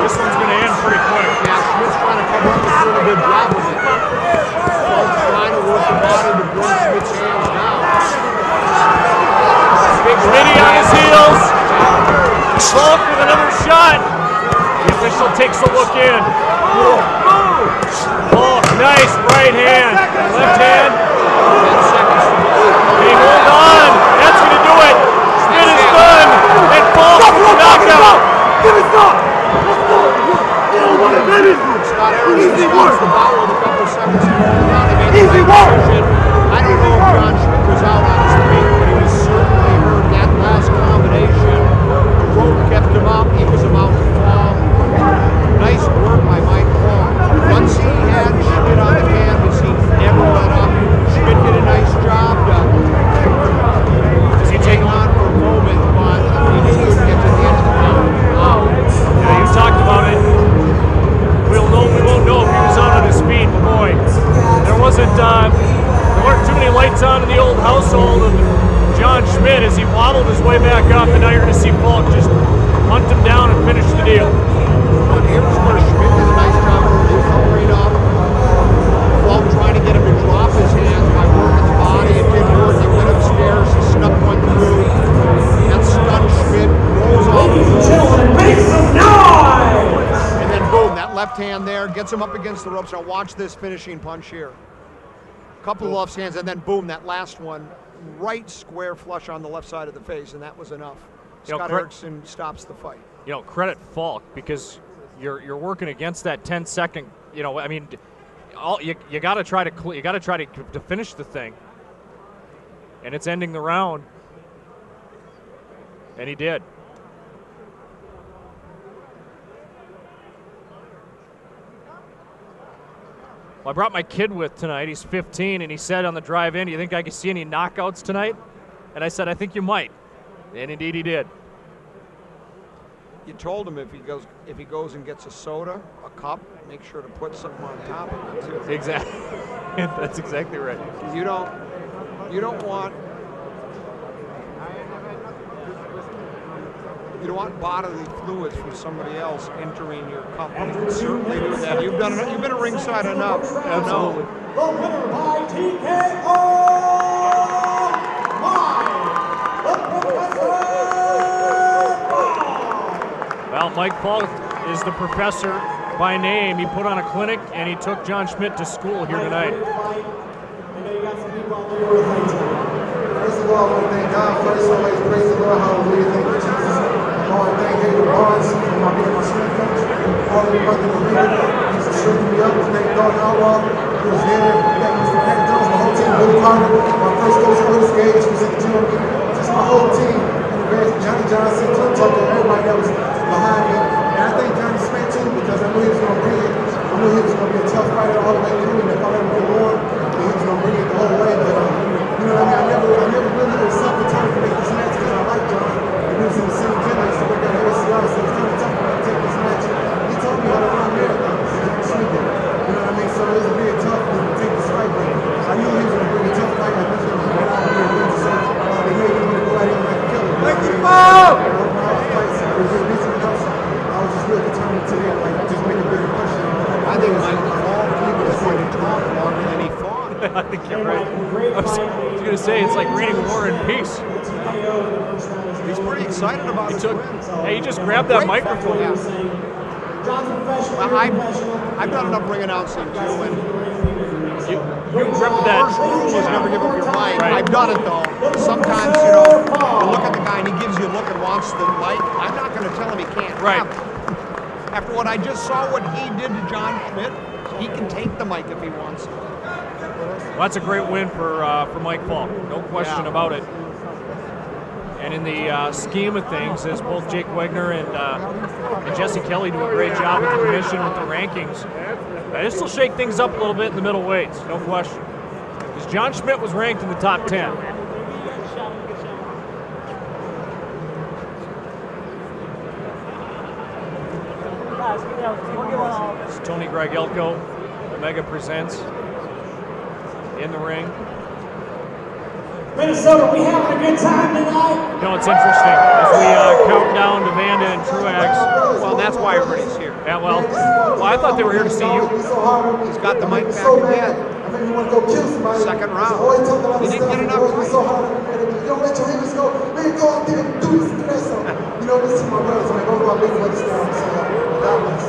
This one's going to end pretty quick. Yeah, Schmidt's trying to come up with a really good job of it. Falk's trying to work the body to bring Schmidt's hands down. Schmidt on his heels. Falk with another shot. The official takes a look in. Falk, nice right hand. Left hand. Can he hold on? That's going to do it. Schmidt is done. And Falk is knocked out. Give it stop! Scott Easy work! The ball with a couple seconds to go down. Easy work! I don't know if John Schmidt was out on his feet, but he was certainly hurt. That last combination, the rope kept him up. He was about to fall. Nice work by Mike Falk. Once he had Schmidt on the canvas, he never let up. Schmidt did a nice job. Does he take on for a moment, but he knew he would get to the end of the round. Yeah, you talked about it. We won't know if he was out on his feet, but boy, there weren't too many lights on in the old household of John Schmidt as he waddled his way back up, and now you're going to see Falk just hunt him down and finish the deal. But here's where Schmidt did a nice job of recovering up. Falk trying to get him to drop his hands by working the body. It didn't work. He went upstairs, he snuck one through. That stunned Schmidt, rolls off the floor. And then boom, that left hand there gets him up against the ropes. Now watch this finishing punch here. Couple of left hands, and then boom, that last one, right square flush on the left side of the face, and that was enough. Scott Erickson stops the fight. You know, credit Falk because you're working against that 10-second. You know, I mean, you got to try to finish the thing, and it's ending the round, and he did. Well, I brought my kid with tonight. He's 15, and he said on the drive in, "Do you think I can see any knockouts tonight?" And I said, "I think you might," and indeed he did. You told him if he goes and gets a soda, a cup, make sure to put something on top of it too. Exactly. That's exactly right. You don't want bodily fluids from somebody else entering your cup. You can certainly do that. You've been ringside enough. Absolutely. The winner by TKO, the Professor. Well, Mike Falk is the professor by name. He put on a clinic and he took John Schmidt to school here tonight. First of all, I want to thank God first, always praise the Lord, hallelujah, thank you, Jesus. I want to thank David Barnes for being my strength coach. All of the brothers in the ring, he's strengthening me up. Thank God Outlaw, who was there. Thank Mr. Pat Jones, my whole team, Billy Carter, my first coach, Curtis Gage, who's in the gym. Just my whole team. Johnny Johnson, Clint Tucker, everybody that was behind me. And I thank Johnny Smith too, because I knew he was going to bring it. I knew he was going to be a tough fighter all the way through, and if I let him get on, he was going to bring it the whole way. But you know what I mean? I never really was self-determined to make this match because I like John. And we was in the same gym. I used to work at ACR, so it was kind of tough for me to take this match. He told me how to run marathons. John Smith did. You know what I mean? So it was a big tough for me to take this fight, but I knew he was going to bring a tough fight. I knew he was going to bring it out here and win. So they made me go out here and like kill him. Thank you, Paul! I was just really determined today to like just make a big impression. I think Mike Falk was going to talk longer than he fought. I think you're right. I was going to say, it's like reading War and Peace. He's pretty excited about his win. Hey, he just grabbed that microphone. Yeah. Well, I've done enough ring announcing too, and you ripped that. First rule is never give up your mic. Right. I've done it though. Sometimes, you look at the guy and he gives you a look and wants the mic. I'm not going to tell him he can't. Right. After what I just saw, what he did to John Schmidt, he can take the mic if he wants. Well, that's a great win for Mike Falk. No question about it. And in the scheme of things, as both Jake Wegner and Jesse Kelly do a great job with the commission, with the rankings, this will shake things up a little bit in the middleweights, no question. Because John Schmidt was ranked in the top 10. It's Tony Gragelko, Omega Presents, in the ring. Minnesota, we having a good time tonight? You know, it's interesting as we count down to Vanda and Truax. Well, that's why everybody's here. Yeah, well, I thought they were here to see you. He's got the mic back again. Second round. He didn't get enough time. Yo, let your hands go. Man, go out there and do this and that. So, you know, this is my brothers, man. Both of my big brothers down. So, God bless.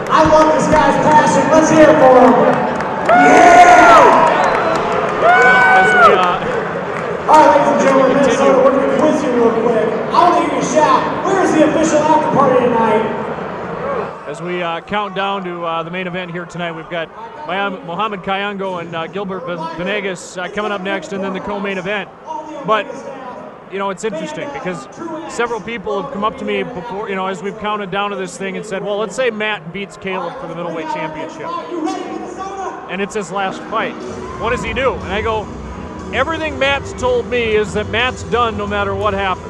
I love this guy's passion. Let's hear it for him. Yeah! As we, All right, ladies and gentlemen, Minnesota, we're going to quiz you real quick. I want to hear you shout. Where is the official after party tonight? As we count down to the main event here tonight, we've got Mohamed Kayongo and Gilbert Venegas coming up next, and then the co-main event. But, you know, it's interesting because several people have come up to me before, you know, as we've counted down to this thing and said, well, let's say Matt beats Caleb for the middleweight championship. And it's his last fight. What does he do? And I go, everything Matt's told me is that Matt's done no matter what happens.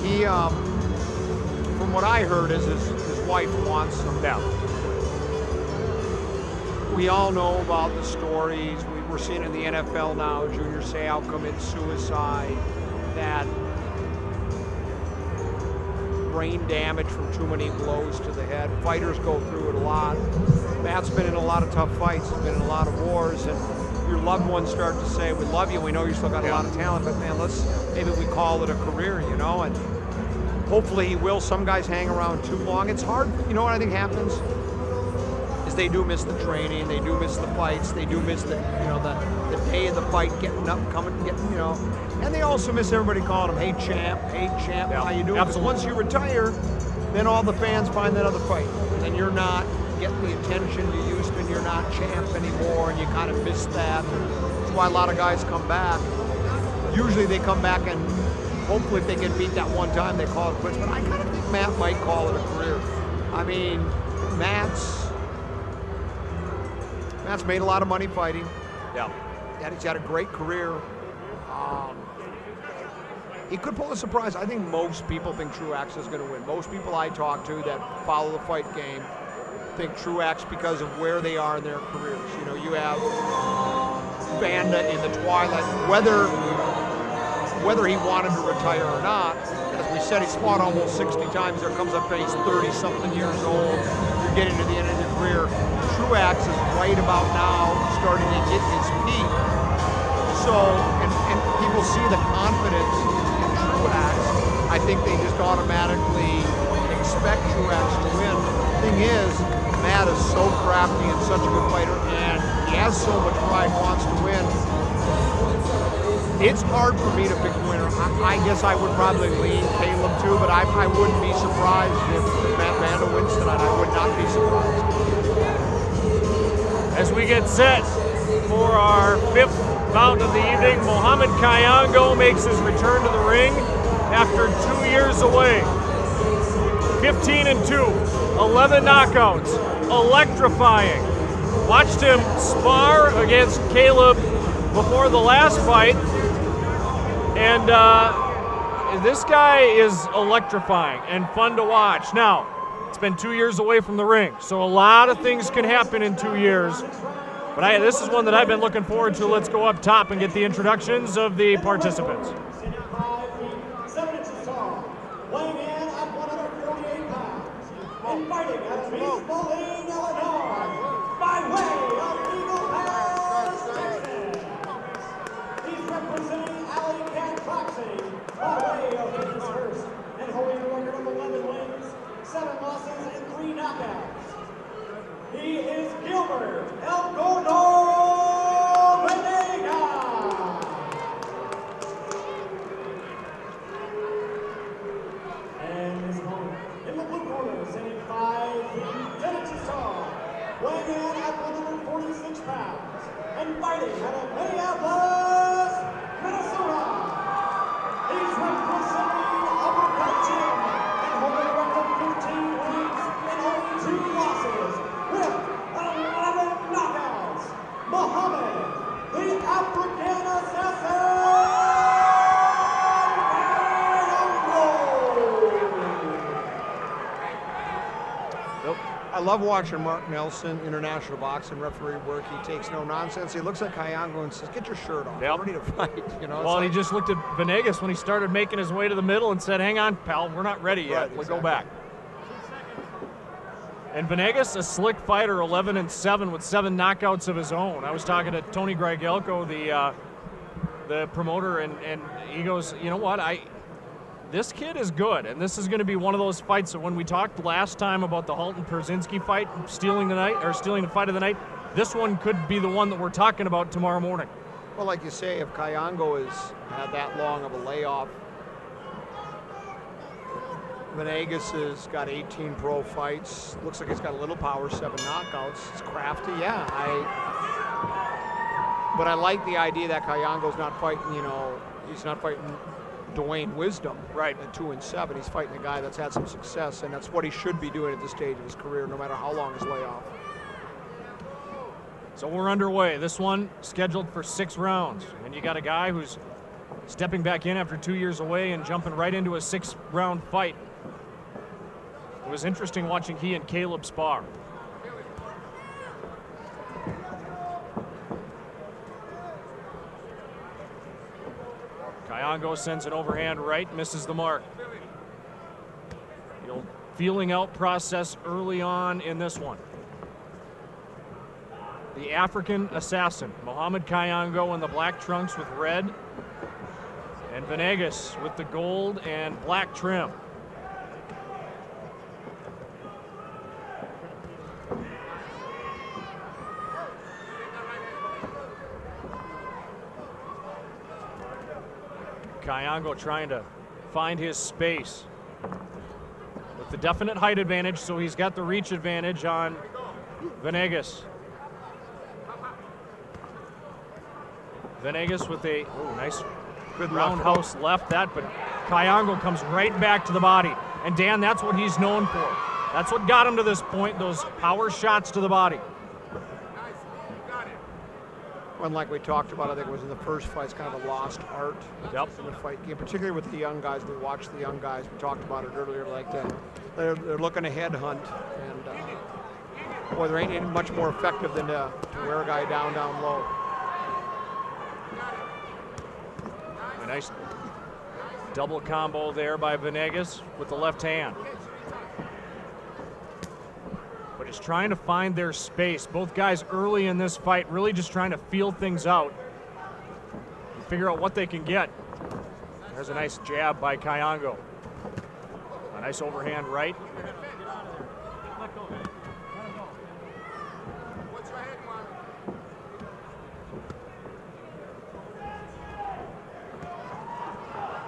He, from what I heard, is his wife wants him back. We all know about the stories. We're seeing in the NFL now, Junior Seau commit suicide, that brain damage from too many blows to the head. Fighters go through it a lot. Matt's been in a lot of tough fights, he's been in a lot of wars, and your loved ones start to say, we love you, we know you still got a lot of talent, but man, maybe we call it a career, you know, and hopefully he will. Some guys hang around too long. It's hard, you know what I think happens? Is they do miss the training, they do miss the fights, they do miss the, you know, the day of the fight, getting up, coming, getting, you know, and they also miss everybody calling him, hey champ, how you doing? Because once you retire, then all the fans find that other fight, and you're not getting the attention you used to, and you're not champ anymore, and you kind of miss that. That's why a lot of guys come back. Usually they come back and hopefully if they get beat that one time, they call it quits. But I kind of think Matt might call it a career. I mean, Matt's made a lot of money fighting. Yeah. And he's had a great career. He could pull a surprise. I think most people think Truax is going to win. Most people I talk to that follow the fight game think Truax because of where they are in their careers. You know, you have Vanda in the twilight. Whether he wanted to retire or not, as we said, he's fought almost 60 times. There comes up phase 30-something years old. You're getting to the end of your career. Truax is right about now starting to hit his peak. So, and people see the confidence in Truax. I think they just automatically expect Truax to win. The thing is, Matt is so crafty and such a good fighter, and he has so much pride, wants to win. It's hard for me to pick a winner. I guess I would probably lean Caleb too, but I wouldn't be surprised if Matt Vanda wins tonight. I would not be surprised. As we get set for our fifth bout of the evening, Mohamed Kayongo makes his return to the ring after 2 years away. 15-2, 11 knockouts, electrifying. Watched him spar against Caleb before the last fight, and this guy is electrifying and fun to watch. Now, it's been 2 years away from the ring, so a lot of things can happen in 2 years. But this is one that I've been looking forward to. Let's go up top and get the introductions of the participants. 7 inches tall, weighing in at 148 pounds, and fighting out of East Moline, Illinois, by way of Eagle Pass, Texas. He's representing Alley Cat Boxing by way of Hastings, and holding a record of 11 wins, 7 losses, and 3 knockouts. He is Gilbert El Gordo Venegas. love watching Mark Nelson, international boxing referee work. He takes no nonsense. He looks at Kayongo and says, "Get your shirt off. Yep. I'm ready to fight." You know. Well, it's he like, just looked at Venegas when he started making his way to the middle and said, "Hang on, pal, we're not ready yet. Right, We'll exactly. go back." And Venegas, a slick fighter, 11-7 with 7 knockouts of his own. I was talking to Tony Grigelko, the promoter, and he goes, "You know what? This kid is good, and this is going to be one of those fights that when we talked last time about the Halton Perzinski fight, stealing the fight of the night, this one could be the one that we're talking about tomorrow morning." well, like you say, if Kayongo has had that long of a layoff, Venegas has got 18 pro fights. Looks like he's got a little power, 7 knockouts. It's crafty, yeah. But I like the idea that Kayongo's not fighting, he's not fighting Dwayne Wisdom, right, at 2-7. He's fighting a guy that's had some success, and that's what he should be doing at this stage of his career, no matter how long his layoff. So we're underway. This one scheduled for 6 rounds, and you got a guy who's stepping back in after 2 years away and jumping right into a 6-round fight. It was interesting watching he and Caleb spar. Kayongo sends an overhand right, misses the mark. Feeling out process early on in this one. The African assassin, Mohamed Kayongo in the black trunks with red, and Venegas with the gold and black trim. Kayongo trying to find his space with the definite height advantage, so he's got the reach advantage on Venegas. Venegas with a nice Good roundhouse left that, but Kayongo comes right back to the body. And Dan, that's what he's known for. That's what got him to this point, those power shots to the body. And like we talked about, I think it was in the first fight, it's kind of a lost art in the fight game, particularly with the young guys. We watched the young guys. We talked about it earlier. They're looking to headhunt, and boy, there ain't any much more effective than to wear a guy down low. A nice double combo there by Venegas with the left hand. But he's trying to find their space. Both guys early in this fight really just trying to feel things out and figure out what they can get. There's a nice jab by Kayongo. A nice overhand right.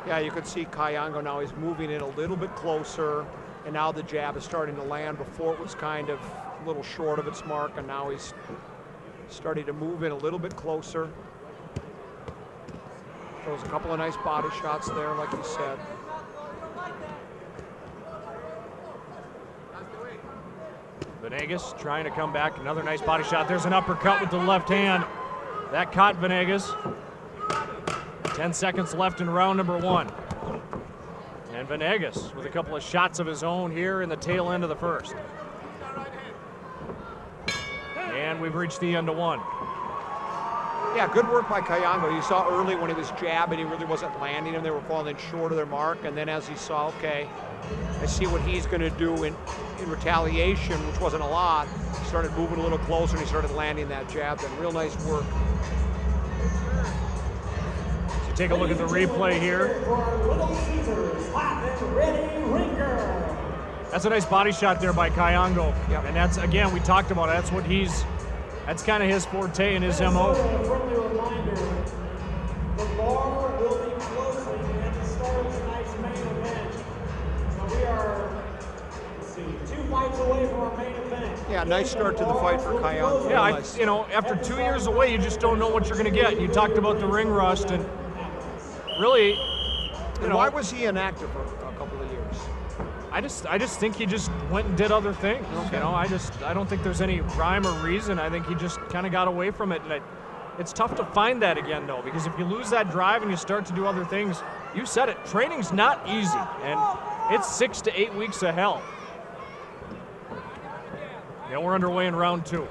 Yeah, you could see Kayongo now, he's moving in a little bit closer, and now the jab is starting to land. Before it was kind of a little short of its mark, and now he's starting to move in a little bit closer. Throws a couple of nice body shots there, like you said. Venegas trying to come back, another nice body shot. There's an uppercut with the left hand. That caught Venegas. 10 seconds left in round number 1. And Venegas with a couple of shots of his own here in the tail end of the first. And we've reached the end of 1. Yeah, good work by Kayongo. You saw early when he was jabbing, he really wasn't landing them. They were falling short of their mark. And then as he saw, okay, I see what he's going to do in retaliation, which wasn't a lot, he started moving a little closer and he started landing that jab. Then real nice work. Take a look at the replay here. That's a nice body shot there by Kayongo. Yep. And that's, again, we talked about it. That's kind of his forte and his MO. A friendly reminder, the bar will be closing at the start of tonight's main event. So we are, 2 fights away from our main event. Yeah, nice start to the fight for Kayongo. Yeah, after 2 years away, you just don't know what you're going to get. You talked about the ring rust, and really, why was he inactive for a couple of years? I just think he just went and did other things. Okay. I don't think there's any rhyme or reason. I think he just kind of got away from it, and it's tough to find that again, though, because if you lose that drive and you start to do other things, you said it, training's not easy, and it's 6 to 8 weeks of hell. And we're underway in round 2.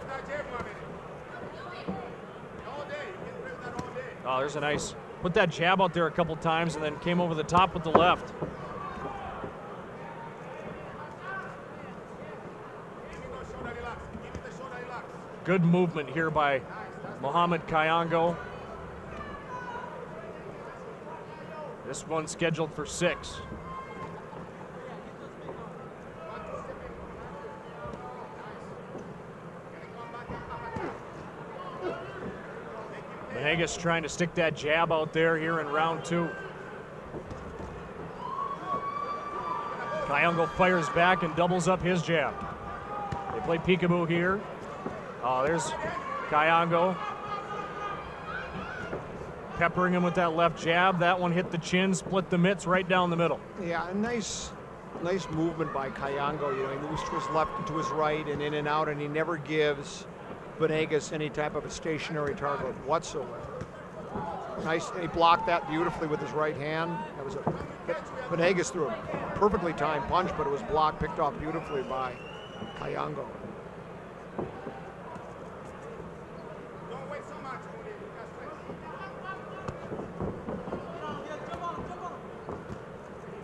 Oh, there's a nice, put that jab out there a couple times and then came over the top with the left. Good movement here by Mohamed Kayongo. This one's scheduled for 6. Venegas trying to stick that jab out there here in round 2. Kayongo fires back and doubles up his jab. They play peekaboo here. Oh, there's Kayongo. Peppering him with that left jab. That one hit the chin, split the mitts right down the middle. Yeah, a nice movement by Kayongo. You know, he moves to his left and to his right and in and out, and he never gives Venegas any type of a stationary target whatsoever. Nice, and he blocked that beautifully with his right hand. That was Venegas threw a perfectly timed punch, but it was blocked, picked off beautifully by Kayongo.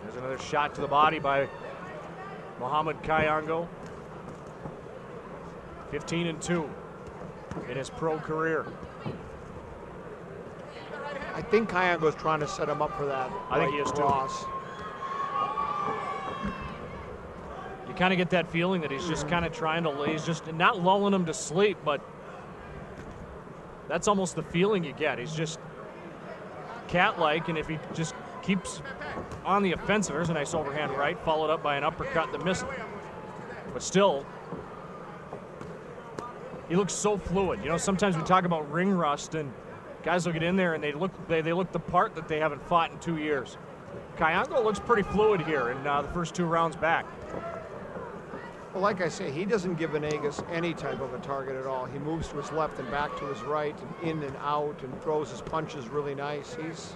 There's another shot to the body by Mohamed Kayongo. 15-2 in his pro career. I think Kayongo's trying to set him up for that. I think he is cross. too. You kind of get that feeling that he's just kind of trying to, he's just not lulling him to sleep, but that's almost the feeling you get. He's just cat-like, and if he just keeps on the offensive, there's a nice overhand right, followed up by an uppercut that missed. But still, he looks so fluid. You know, sometimes we talk about ring rust, and guys will get in there and they look the part that they haven't fought in 2 years. Kayongo looks pretty fluid here in the first 2 rounds back. Well, like I say, he doesn't give Venegas any type of a target at all. He moves to his left and back to his right and in and out and throws his punches really nice. He's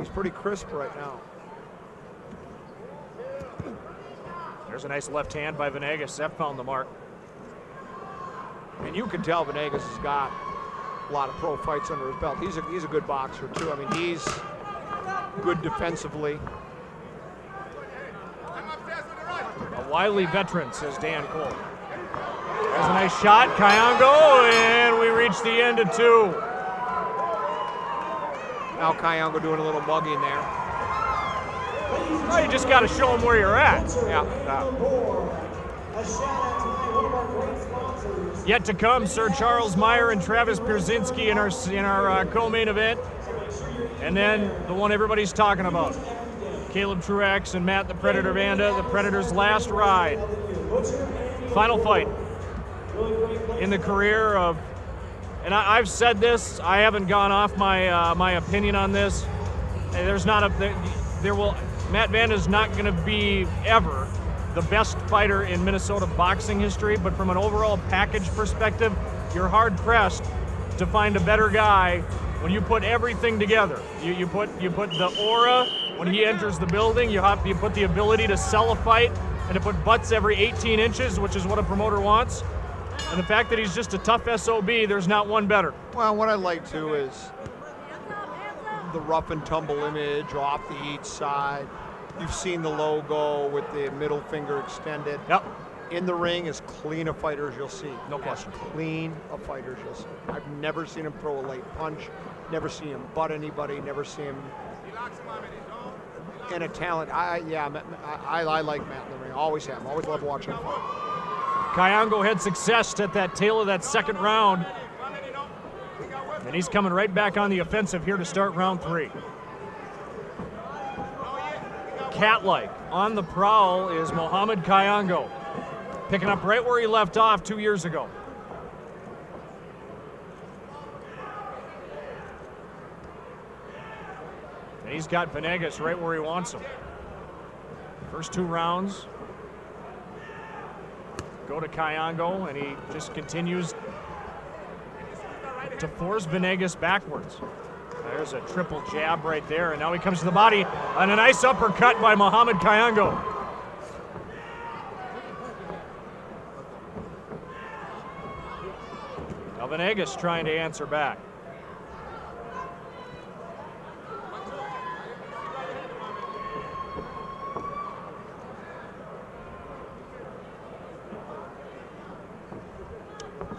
pretty crisp right now. There's a nice left hand by Venegas. That found the mark. And you can tell Venegas has got a lot of pro fights under his belt. He's a good boxer too. I mean, he's good defensively. A wily veteran, says Dan Cole. There's a nice shot, Kayongo, and we reach the end of 2. Now Kayongo doing a little mugging there. Oh, you just got to show him where you're at. Yeah. Yet to come, Sir Charles Meyer and Travis Pierzynski in our co-main event. And then the one everybody's talking about, Caleb Truax and Matt the Predator Vanda, the Predator's last ride. Final fight in the career of, and I've said this, I haven't gone off my opinion on this. Matt Vanda's not going to be ever the best fighter in Minnesota boxing history, but from an overall package perspective, you're hard pressed to find a better guy when you put everything together. You put the aura when he enters the building, you put the ability to sell a fight and to put butts every 18 inches, which is what a promoter wants. And the fact that he's just a tough SOB, there's not one better. Well, what I like too is the rough and tumble image off the each side. You've seen the logo with the middle finger extended. Yep. In the ring, as clean a fighter as you'll see. No question. As clean a fighter as you'll see. I've never seen him throw a late punch, never seen him butt anybody, never seen him. And a talent. I like Matt in the ring. Always have. Always love watching him fight. Kayongo had success at that tail of that second round. And he's coming right back on the offensive here to start round 3. Cat-like on the prowl is Mohamed Kayongo, picking up right where he left off 2 years ago. And he's got Venegas right where he wants him. First 2 rounds go to Kayongo, and he just continues to force Venegas backwards. There's a triple jab right there, and now he comes to the body, and a nice uppercut by Mohamed Kayongo. Venegas trying to answer back.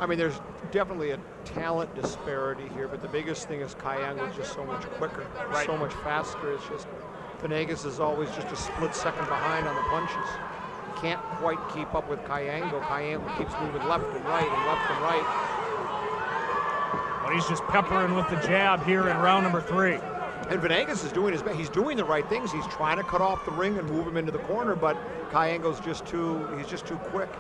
I mean, there's definitely a talent disparity here, but the biggest thing is Kayongo is just so much quicker, Right. so much faster. It's just Venegas is always just a split second behind on the punches. Can't quite keep up with Kayongo. Kayongo keeps moving left and right and left and right. But he's just peppering with the jab here in round number 3. And Venegas is doing his best. He's doing the right things. He's trying to cut off the ring and move him into the corner, but Kayongo's just too quick.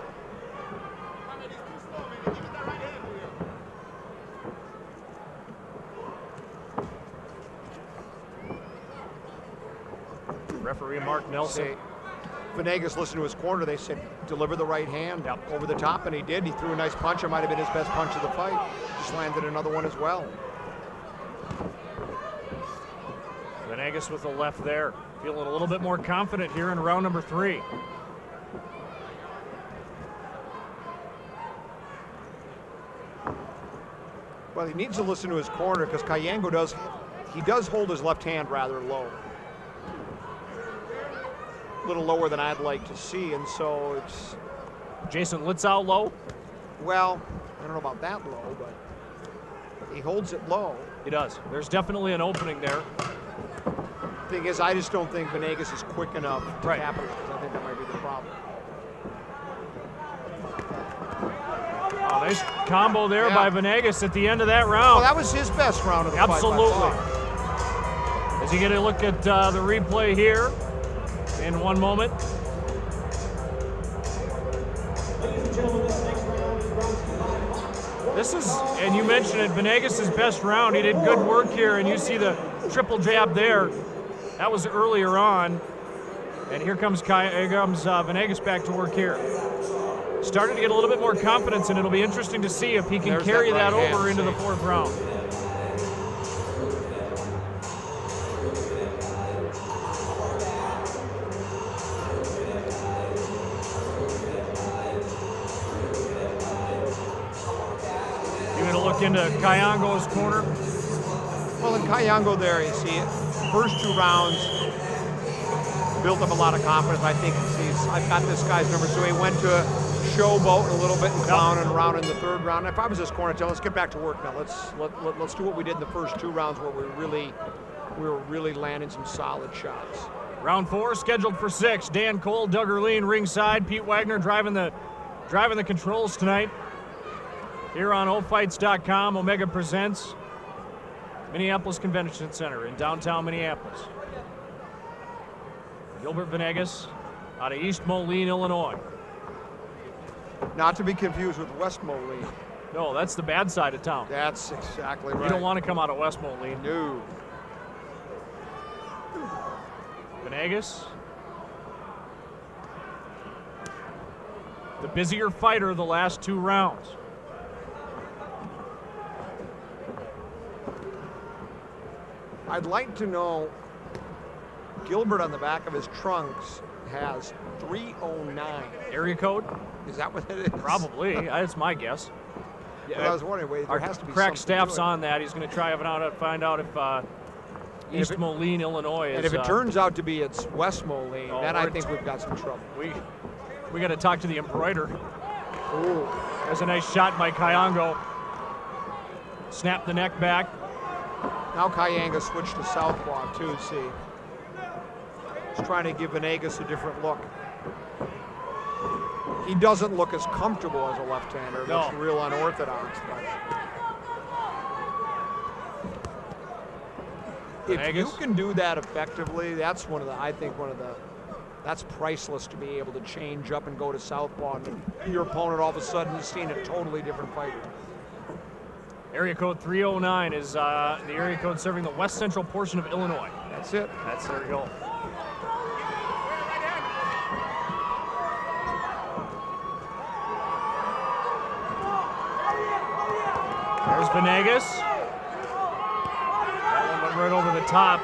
Referee Mark Nelson. Say, Venegas listened to his corner. They said, deliver the right hand over the top, and he did. He threw a nice punch. It might have been his best punch of the fight. Just landed another one as well. Venegas with the left there. Feeling a little bit more confident here in round number 3. Well, he needs to listen to his corner because Kayongo does hold his left hand rather low. A little lower than I'd like to see, and so it's, Jason Litzau low. well, I don't know about that low, but he holds it low. He does. There's definitely an opening there. Thing is, I just don't think Venegas is quick enough to Right. capitalize. I think that might be the problem. Oh, nice combo there Yeah. by Venegas at the end of that Well, round. that was his best round of the Absolutely. fight by far. As you get a look at the replay here in one moment. Ladies and gentlemen, this next round is brought to you by Fox. This is, and you mentioned it, Venegas' best round. He did good work here, and you see the triple jab there. That was earlier on. And here comes Venegas back to work here. Starting to get a little bit more confidence, and it'll be interesting to see if he can There's carry that that right over hand, into the see. 4th round. You're going to look into Kayongo's corner. Well, in Kayongo there, you see it. First 2 rounds built up a lot of confidence. I think I've got this guy's number, so he went to showboat a little bit and clowning around in the 3rd round. If I was his corner, I'd tell him, let's get back to work now. Let's do what we did in the first 2 rounds where we were really landing some solid shots. Round 4 scheduled for 6. Dan Cole, Doug Erleen ringside. Pete Wagner driving the controls tonight. Here on ofights.com, Omega presents Minneapolis Convention Center in downtown Minneapolis. Gilbert Venegas out of East Moline, Illinois. Not to be confused with West Moline. No, that's the bad side of town. That's exactly right. You don't want to come out of West Moline. No. Venegas, the busier fighter of the last 2 rounds. I'd like to know, Gilbert on the back of his trunks has 309. Area code? Is that what it is? Probably. That's my guess. Well, I was wondering, wait, there Our has to be crack something staff's to it. on that. He's going to try to find out if East it- Moline, Illinois is. And if it turns out to be it's West Moline, Oh, then I or think it's- we've got some trouble. we got to talk to the embroider. Ooh. There's a nice shot by Kayongo. Snap the neck back. Now Kayongo switched to southpaw too, see. He's trying to give Venegas a different look. He doesn't look as comfortable as a left-hander. It No. looks real unorthodox. But if you Venegas. can do that effectively, that's that's priceless to be able to change up and go to southpaw, and your opponent all of a sudden is seeing a totally different fighter. Area code 309 is the area code serving the west central portion of Illinois. That's it. There we go. There's Venegas. That one went right over the top.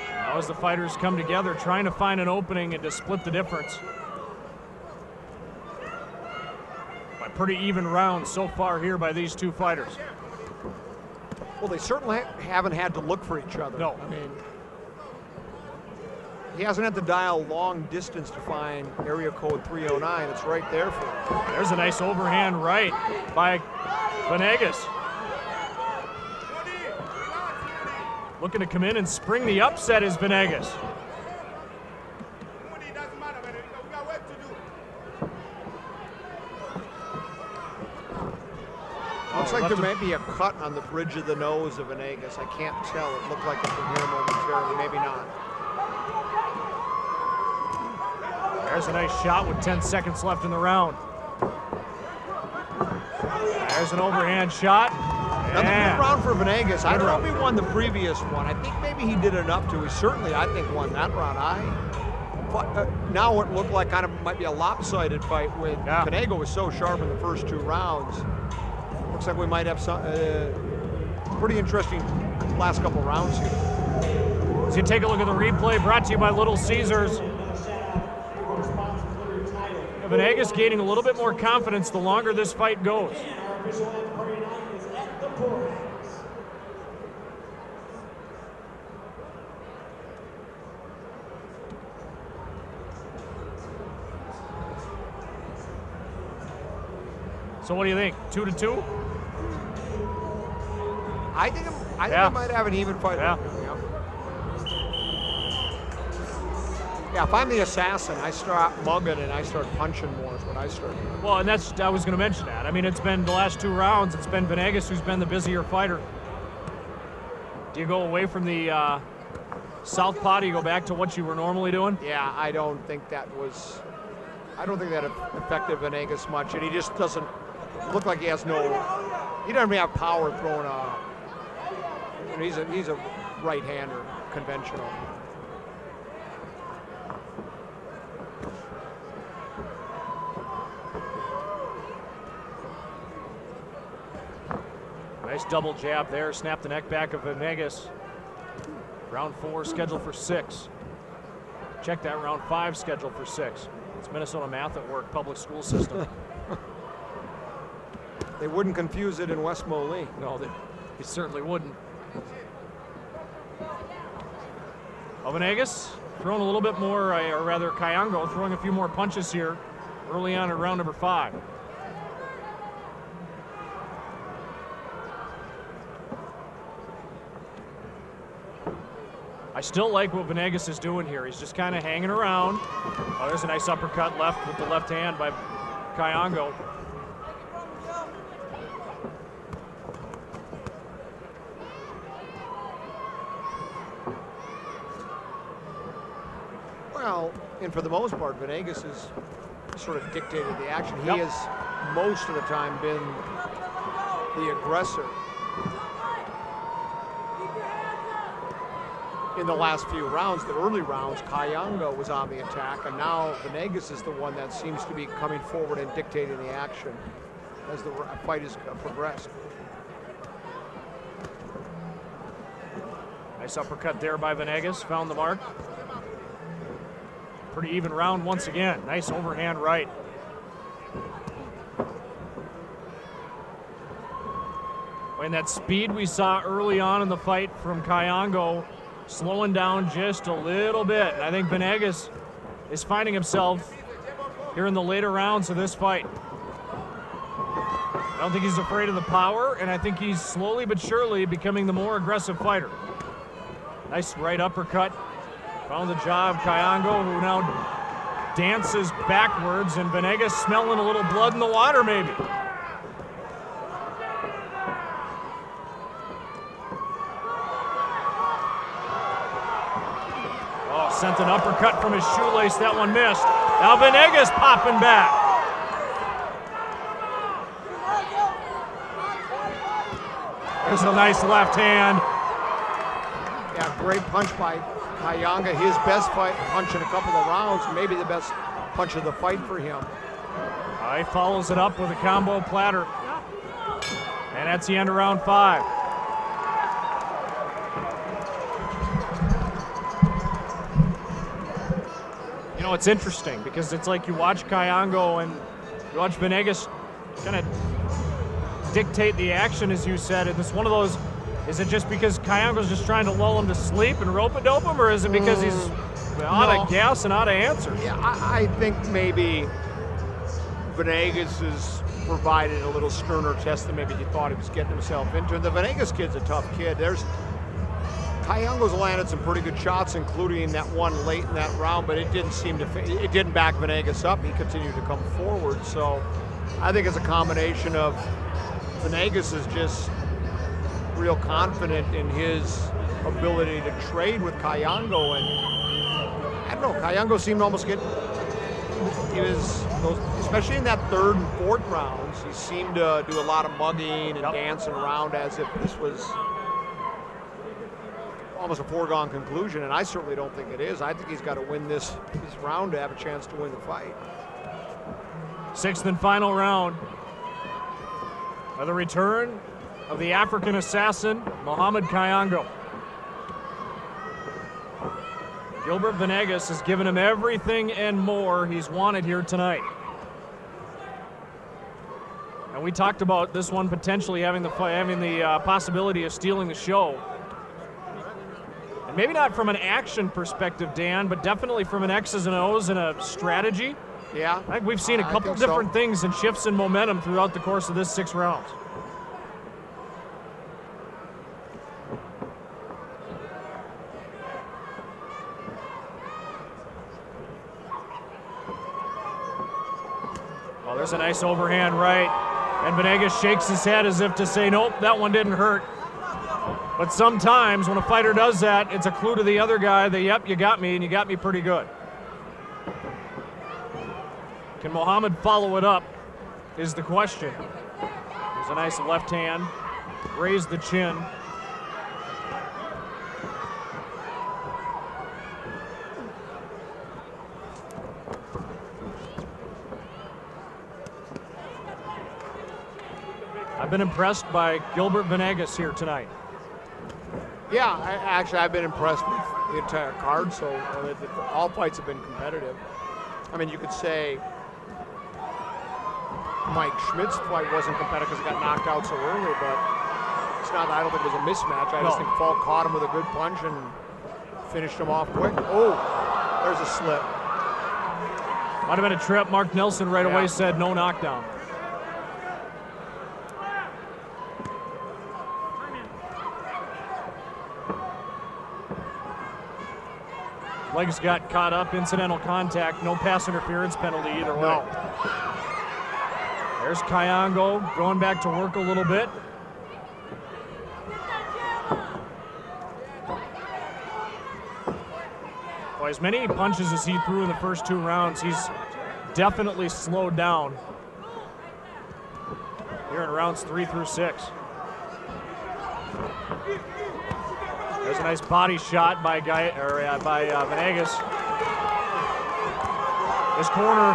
Now as the fighters come together, trying to find an opening and to split the difference. By pretty even round so far here by these two fighters. Well, they certainly haven't had to look for each other. No. I mean, he hasn't had to dial long distance to find area code 309. It's right there for him. There's a nice overhand right by Venegas. Looking to come in and spring the upset is Venegas. Looks like there may be a cut on the bridge of the nose of Venegas. I can't tell. It looked like it from here momentarily. Maybe not. There's a nice shot with 10 seconds left in the round. There's an overhand shot. Another good round for Venegas. I don't know if he won the previous one. I think maybe he did enough to. He certainly, I think, won that round. Now it looked like kind of might be a lopsided fight with Venegas was so sharp in the first two rounds. Looks like we might have some pretty interesting last couple rounds here. As you take a look at the replay, brought to you by Little Caesars. Venegas gaining a little bit more confidence the longer this fight goes. So what do you think? 2-2? I think I might have an even fight. Yeah. Yeah, if I'm the assassin, I start mugging and I start punching more is what I start doing. Well, and I was going to mention that. I mean, it's been the last two rounds, it's been Venegas who's been the busier fighter. Do you go away from the southpaw? Do you go back to what you were normally doing? Yeah, I don't think that affected Venegas much, and he just doesn't look like he doesn't have power throwing he's a right-hander, conventional. Nice double jab there, snap the neck back of Venegas. Round 4 scheduled for 6. Check that, round 5 scheduled for 6. It's Minnesota math at work, public school system. They wouldn't confuse it in West Moline. No, they certainly wouldn't. Venegas throwing a little bit more, or rather Kayango throwing a few more punches here early on in round number 5. I still like what Venegas is doing here. He's just kind of hanging around. Oh, there's a nice uppercut left with the left hand by Kayango. Well, and for the most part, Venegas has sort of dictated the action. He has most of the time been the aggressor. In the last few rounds, the early rounds, Kayango was on the attack, and now Venegas is the one that seems to be coming forward and dictating the action as the fight has progressed. Nice uppercut there by Venegas, found the mark. Pretty even round once again. Nice overhand right. And that speed we saw early on in the fight from Kayango slowing down just a little bit. And I think Venegas is finding himself here in the later rounds of this fight. I don't think he's afraid of the power, and I think he's slowly but surely becoming the more aggressive fighter. Nice right uppercut. Found the job, Kayango, who now dances backwards, and Venegas smelling a little blood in the water, maybe. Oh, sent an uppercut from his shoelace. That one missed. Now Venegas popping back. There's a nice left hand. Yeah, great punch by Kayango, his best punch in a couple of rounds, maybe the best punch of the fight for him. He follows it up with a combo platter. And that's the end of round 5. You know, it's interesting because it's like you watch Kayango and you watch Venegas kind of dictate the action, as you said. And it's one of those, is it just because Kayango's just trying to lull him to sleep and rope-a-dope him, or is it because he's out of gas and out of answers? Yeah, I think maybe Venegas has provided a little sterner test than maybe he thought he was getting himself into. And the Venegas kid's a tough kid. Kayango's landed some pretty good shots, including that one late in that round, but it didn't back Venegas up. He continued to come forward. So I think it's a combination of Venegas is just real confident in his ability to trade with Kayango, and I don't know, Kayango seemed to almost especially in that third and fourth rounds, he seemed to do a lot of mugging and dancing around as if this was almost a foregone conclusion, and I certainly don't think it is. I think he's got to win this round to have a chance to win the fight. Sixth and final round. The return of the African assassin, Muhammad Kayango. Gilbert Venegas has given him everything and more he's wanted here tonight. And we talked about this one potentially having the possibility of stealing the show. And maybe not from an action perspective, Dan, but definitely from an X's and O's and a strategy. Yeah. I think we've seen a couple different things and shifts in momentum throughout the course of this 6 rounds. Well, there's a nice overhand right, and Venegas shakes his head as if to say, nope, that one didn't hurt. But sometimes when a fighter does that, it's a clue to the other guy that, yep, you got me, and you got me pretty good. Can Muhammad follow it up is the question. There's a nice left hand, raise the chin. I've been impressed by Gilbert Venegas here tonight. Yeah, I've been impressed with the entire card, so all fights have been competitive. I mean, you could say Mike Schmidt's fight wasn't competitive because he got knocked out so early, but it's not, I don't think it was a mismatch. I just think Falk caught him with a good punch and finished him off quick. Oh, there's a slip. Might have been a trip. Mark Nelson right away said no knockdown. Legs got caught up, incidental contact, no pass interference penalty either way. No. There's Kayango going back to work a little bit. Well, as many punches as he threw in the first 2 rounds, he's definitely slowed down here in rounds 3 through 6. There's a nice body shot by Venegas. His corner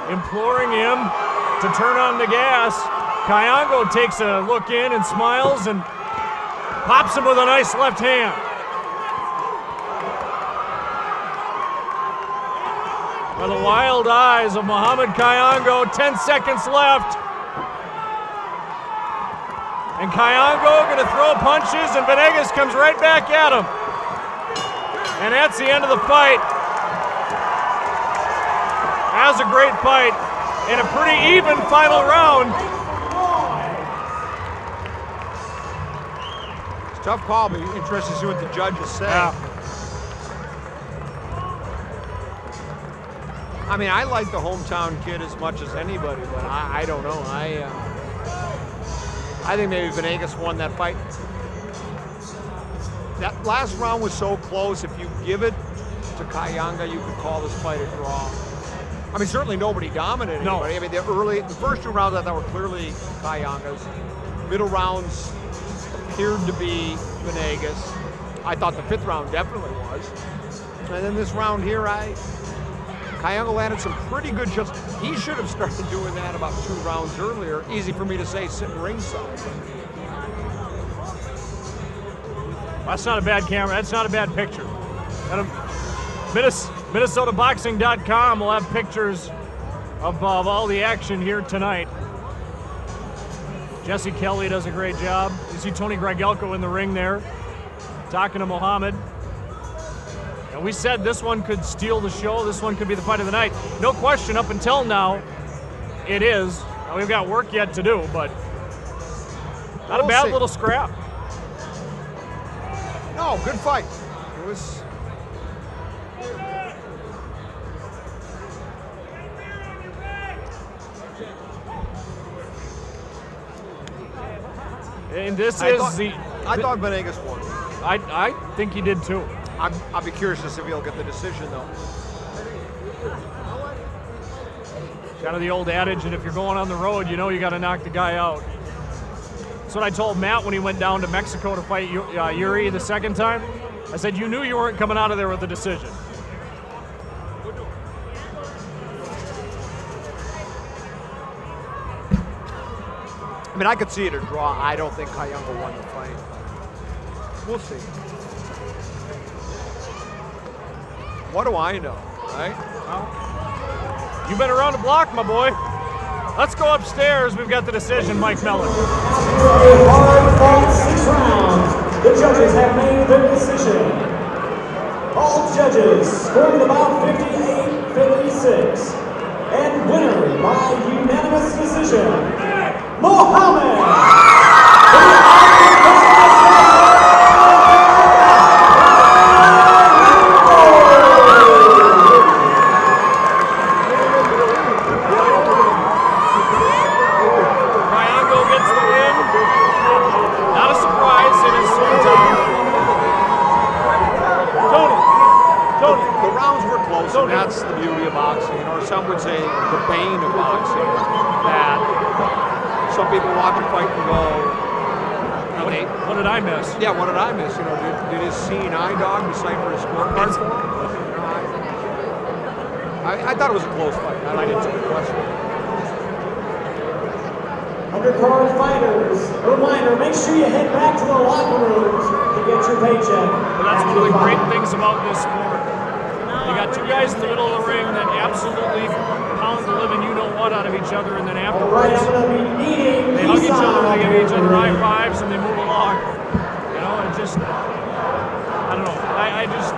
imploring him to turn on the gas. Kayango takes a look in and smiles and pops him with a nice left hand. By the wild eyes of Muhammad Kayango, 10 seconds left. And Kayango going to throw punches, and Venegas comes right back at him. And that's the end of the fight. That was a great fight and a pretty even final round. It's a tough call, but interested to see what the judges say. Yeah. I mean, I like the hometown kid as much as anybody, but I don't know. I think maybe Venegas won that fight. That last round was so close. If you give it to Kayango, you could call this fight a draw. I mean, certainly nobody dominated anybody. I mean, the first 2 rounds I thought were clearly Kayanga's. Middle rounds appeared to be Venegas. I thought the 5th round definitely was. And then this round here, Kayango landed some pretty good shots. He should have started doing that about 2 rounds earlier. Easy for me to say sitting ringside. That's not a bad camera. That's not a bad picture. MinnesotaBoxing.com will have pictures of all the action here tonight. Jesse Kelly does a great job. You see Tony Gregelko in the ring there, talking to Muhammad. And we said this one could steal the show. This one could be the fight of the night. No question, up until now, it is. Now, we've got work yet to do, but not a bad little scrap. No, good fight. It was. And this I is thought, the. I thought Venegas won. I think he did too. I'll be curious to see if he'll get the decision, though. Kind of the old adage, and if you're going on the road, you know you got to knock the guy out. That's what I told Matt when he went down to Mexico to fight Yuri the second time. I said, you knew you weren't coming out of there with a decision. I mean, I could see it a draw. I don't think Kayunga won the fight. We'll see. What do I know, right? Well, you've been around the block, my boy. Let's go upstairs. We've got the decision, Mike Mellon. After a hard-fought 6 rounds, the judges have made their decision. All judges scoring the bout 58-56. And winner by unanimous decision, Muhammad. That's the beauty of boxing, or some would say the bane of boxing, that some people watch a fight and go, what did I miss? Yeah, what did I miss? You know, did his seeing eye dog decipher his scorecard for him? I thought it was a close fight. I didn't take the question. Undercard fighters, a reminder, make sure you head back to the locker rooms to get your paycheck. Well, that's one of the great things about this sport. You got two guys in the middle of the ring that absolutely pound the living you-know-what out of each other, and then afterwards, they hug each other, they give each other high fives, and they move along. You know, it just, I don't know. I just,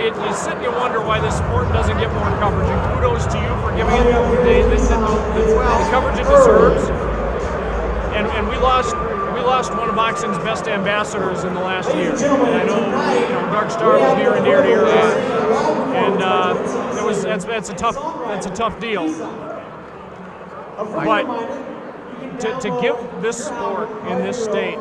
you sit and you wonder why this sport doesn't get more coverage, and kudos to you for giving it the coverage it deserves. And we lost one of boxing's best ambassadors in the last year. And I know Dark Star was near and dear to your heart, and that's a tough deal. But to give this sport in this state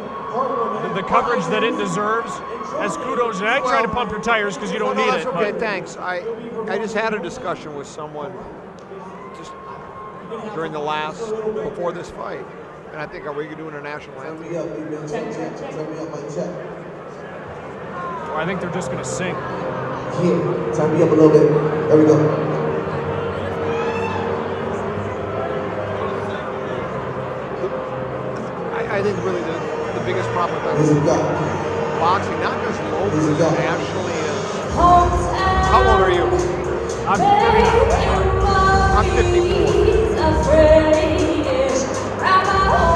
the coverage that it deserves, as kudos. And I try to pump your tires because you don't need it. Okay, thanks. I just had a discussion with someone just during before this fight. And I think, are we doing a national anthem? Or I think they're just going to sing. Yeah, turn me up a little bit. There we go. I think really the biggest problem with boxing, not just locally, nationally, is how old are you? I'm 39. I'm 54.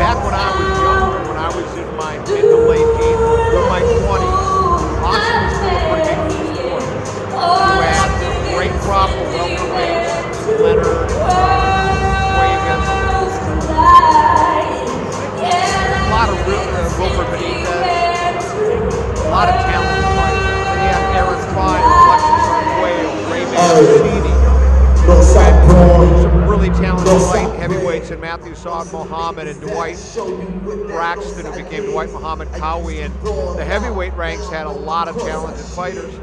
Back when I was younger, when I was in my mid to late 20s, boxing was still a pretty big sport. You had a great crop of welterweights, Leonard, Cuevas, a lot of Wilfred Benitez, a lot of talented fighters. Then you had Aaron Pryor, Alexis Arguello, Ray Mancini. Some really talented light heavyweights in Matthew Saad Muhammad and Dwight Braxton, who became Dwight Muhammad Cowie, and the heavyweight ranks had a lot of talented fighters.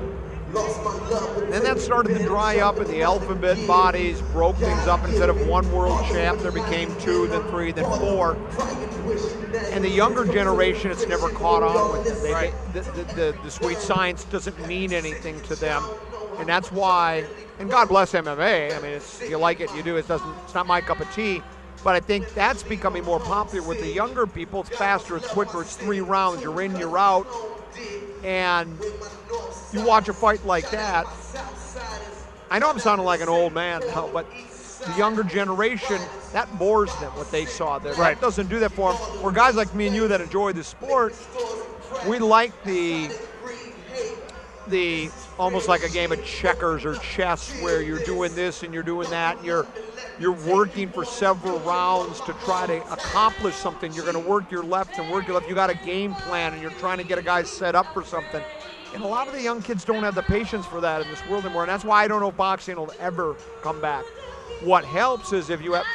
Then that started to dry up, and the alphabet bodies broke things up. Instead of one world champ, there became 2, then 3, then 4. And the younger generation, it's never caught on with them. The sweet science doesn't mean anything to them. And that's why, and God bless MMA. I mean, if you like it, you do. It's not my cup of tea. But I think that's becoming more popular with the younger people. It's faster, it's quicker, it's 3 rounds. You're in, you're out. And you watch a fight like that. I know I'm sounding like an old man now, but the younger generation, that bores them what they saw there. Right. That doesn't do that for them. Where guys like me and you that enjoy the sport, we like the almost like a game of checkers or chess where you're doing this and you're doing that and you're working for several rounds to try to accomplish something. You're going to work your left and work your left. You got a game plan and you're trying to get a guy set up for something. And a lot of the young kids don't have the patience for that in this world anymore, and that's why I don't know if boxing will ever come back. What helps is if you have,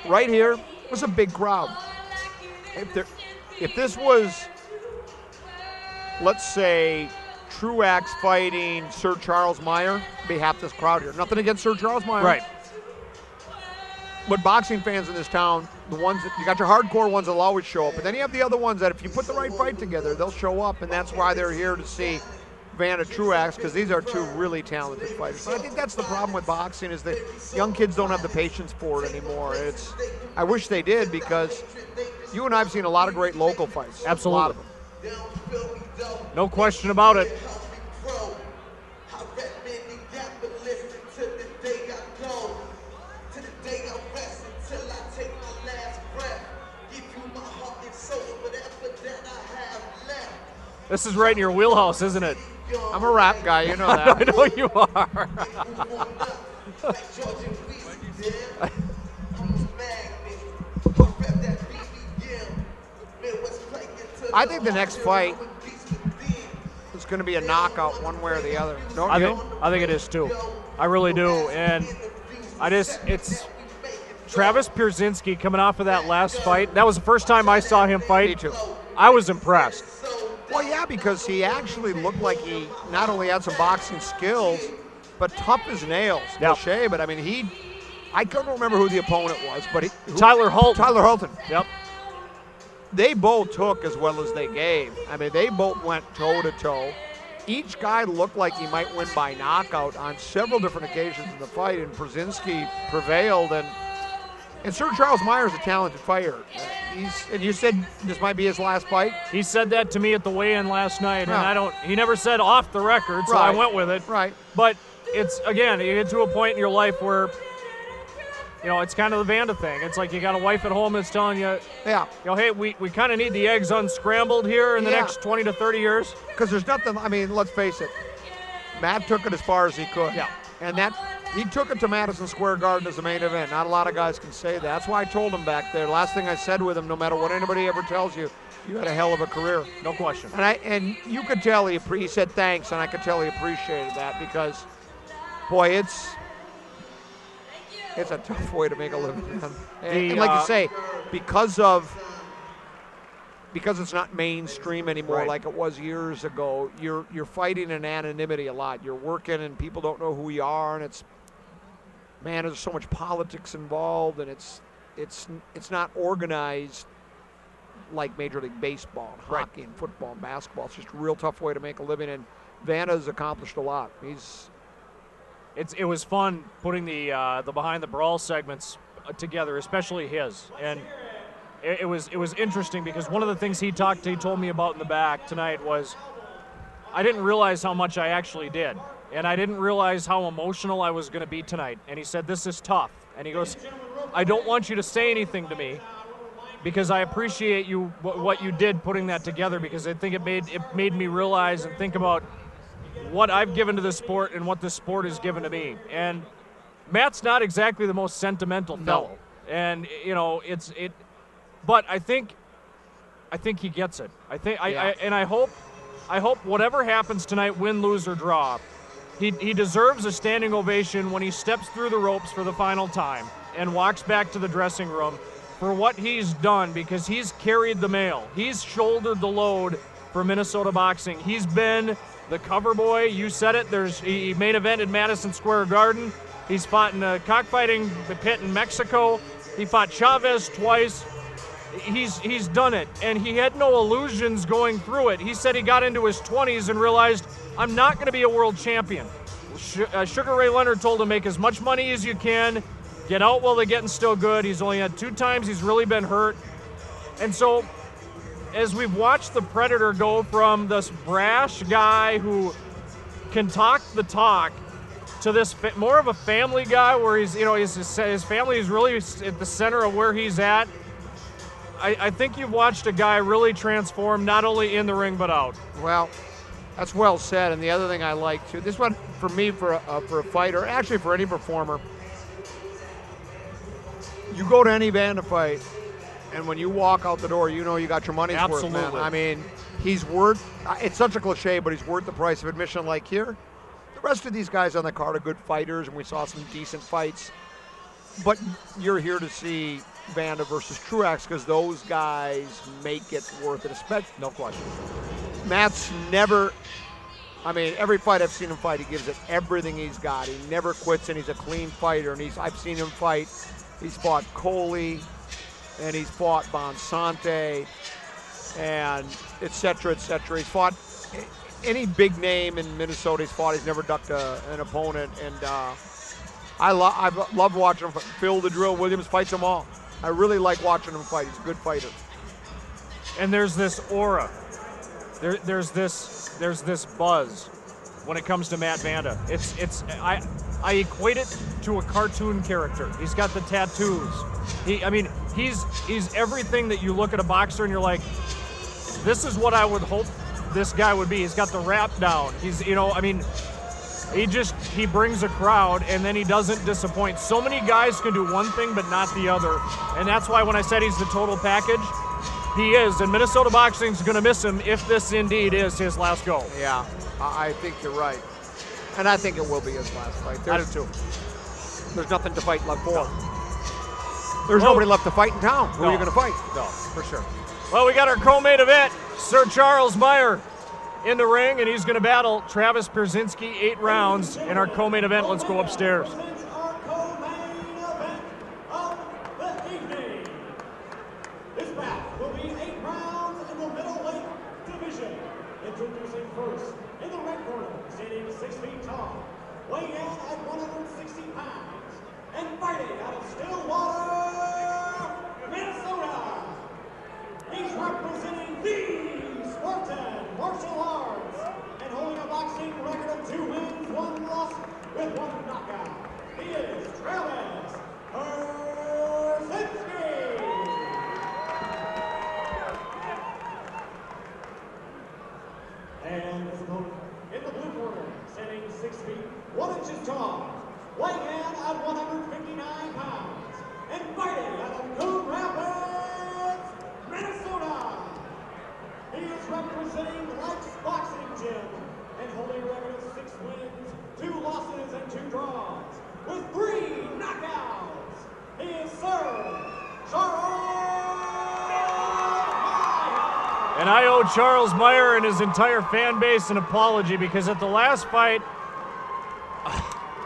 right here, it was a big crowd. If this was, let's say, Truax fighting Sir Charles Meyer, it'd be half this crowd here. Nothing against Sir Charles Meyer. Right. But boxing fans in this town, the ones that, you got your hardcore ones that'll always show up, but then you have the other ones that if you put the right fight together, they'll show up, and that's why they're here to see Vanna Truax, because these are two really talented fighters. But I think that's the problem with boxing is that young kids don't have the patience for it anymore. I wish they did, because you and I have seen a lot of great local fights. Absolutely. A lot of them. No question about it. This is right in your wheelhouse, isn't it? I'm a rap guy, you know that. I know you are. I think the next fight is going to be a knockout one way or the other. Don't you? I think it is too. I really do. And it's Travis Pierzynski coming off of that last fight. That was the first time I saw him fight. Me too. I was impressed. Well, yeah, because he actually looked like he not only had some boxing skills, but tough as nails. Yep. Cliche, but I mean, I couldn't remember who the opponent was, but Tyler Hulton. Tyler Hulton. Yep. They both took as well as they gave. I mean, they both went toe-to-toe. Each guy looked like he might win by knockout on several different occasions in the fight, and Pierzynski prevailed. And Sir Charles Meyer is a talented fighter. And you said this might be his last fight? He said that to me at the weigh-in last night, Yeah. and he never said off the record, so I Right. went with it. Right. But it's, again, you get to a point in your life where, it's kind of the Vanda thing. It's like you got a wife at home that's telling you, Yeah. hey, we kind of need the eggs unscrambled here in the Yeah. next 20 to 30 years. Because there's nothing, I mean, let's face it. Matt took it as far as he could. Yeah. And he took it to Madison Square Garden as the main event. Not a lot of guys can say that. That's why I told him back there. Last thing I said with him, no matter what anybody ever tells you, you had a hell of a career. No question. And you could tell he said thanks, and I could tell he appreciated that because, boy, it's a tough way to make a living. And like you say, because it's not mainstream anymore Right. like it was years ago, you're fighting in anonymity a lot. You're working and people don't know who you are, and there's so much politics involved, and it's not organized like Major League Baseball, and Right. hockey, and football, and basketball. It's just a real tough way to make a living, and Vanna's accomplished a lot. It was fun putting the behind the brawl segments together, especially his, and it was interesting because one of the things he told me about in the back tonight was I didn't realize how much I actually did, and I didn't realize how emotional I was going to be tonight. And he said, "This is tough," and he goes, "I don't want you to say anything to me because I appreciate you what you did putting that together, because I think it made me realize and think about what I've given to the sport and what the sport has given to me." And Matt's not exactly the most sentimental fellow, and but I think he gets it. I hope whatever happens tonight, win, lose, or draw, he deserves a standing ovation when he steps through the ropes for the final time and walks back to the dressing room for what he's done, because he's carried the mail. He's shouldered the load for Minnesota boxing. He's been the cover boy. You said it. He main evented Madison Square Garden. He's fought in a cockfighting pit in Mexico. He fought Chavez twice. He's done it, and he had no illusions going through it. He said he got into his 20s and realized, I'm not going to be a world champion. Sugar Ray Leonard told him, make as much money as you can, get out while they're getting still good. He's only had 2 times he's really been hurt. And so, as we've watched the Predator go from this brash guy who can talk the talk to this more of a family guy, where he's, you know, his family is really at the center of where he's at. I think you've watched a guy really transform, not only in the ring but out. Well, that's well said. And the other thing I like too, this one for me, for a fighter, actually for any performer, you go to any band to fight, and when you walk out the door, you know you got your money's worth, man. Absolutely. I mean, he's worth, it's such a cliche, but he's worth the price of admission. Like here, the rest of these guys on the card are good fighters, and we saw some decent fights. But you're here to see Vanda versus Truax because those guys make it worth it, especially. No question. Matt's never, I mean, every fight I've seen him fight, he gives it everything he's got. He never quits, and he's a clean fighter. And I've seen him fight. He's fought Coley, and he's fought Bonsante, and et cetera, et cetera. He's fought any big name in Minnesota. He's fought. He's never ducked an opponent, and I love watching him fight. Phil the Drill Williams fights them all. I really like watching him fight. He's a good fighter. And there's this aura. There's this buzz when it comes to Matt Vanda. I equate it to a cartoon character. He's got the tattoos. He's everything that you look at a boxer and you're like, this is what I would hope this guy would be. He's got the rap down. He's, you know, I mean, he brings a crowd, and then he doesn't disappoint. So many guys can do one thing but not the other, and that's why when I said he's the total package, he is. And Minnesota boxing's going to miss him if this indeed is his last go. Yeah, I think you're right, and I think it will be his last fight. I do too. There's nothing to fight left for. There's nobody left to fight in town. Who are you going to fight? No, for sure. Well, we got our co-main event. Sir Charles Meyer in the ring, and he's going to battle Travis Pierzynski 8 rounds in our co-main event. Let's go upstairs. Our co-main event of the evening. This bout will be 8 rounds in the middleweight division. Introducing first, in the red corner, standing 6 feet tall, weighing in at 160 pounds, and fighting out of Stillwater, Minnesota. He's representing the Spartan Martial Arts and holding a boxing record of 2 wins, 1 loss with 1 knockout. He is Travis Pierzynski. And his opponent in the blue corner, standing 6 feet 1 inches tall, weighing in at 159 pounds, and fighting out of Coon Rapids, Minnesota. He is representing Like's Boxing Gym and holding a record of 6 wins, 2 losses, and 2 draws, with 3 knockouts. He is Sir Charles Meyer. And I owe Charles Meyer and his entire fan base an apology, because at the last fight,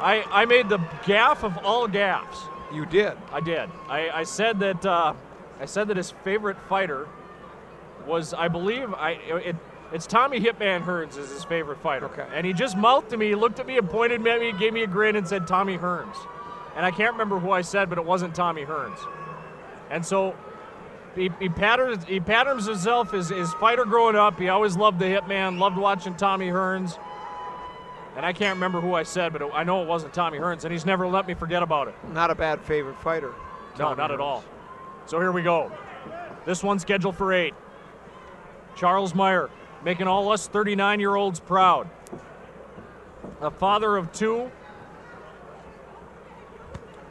I made the gaffe of all gaffes. You did. I did. I said that his favorite fighter was, I believe, it's Tommy Hitman Hearns is his favorite fighter. Okay. And he just mouthed to me, he looked at me and pointed at me, gave me a grin and said Tommy Hearns. And I can't remember who I said, but it wasn't Tommy Hearns. And so he patterns himself as his fighter growing up. He always loved the Hitman, loved watching Tommy Hearns. And I can't remember who I said, but I know it wasn't Tommy Hearns, and he's never let me forget about it. Not a bad favorite fighter. No, not at all. So here we go. This one's scheduled for 8. Charles Meyer, making all us 39-year-olds proud. A father of 2.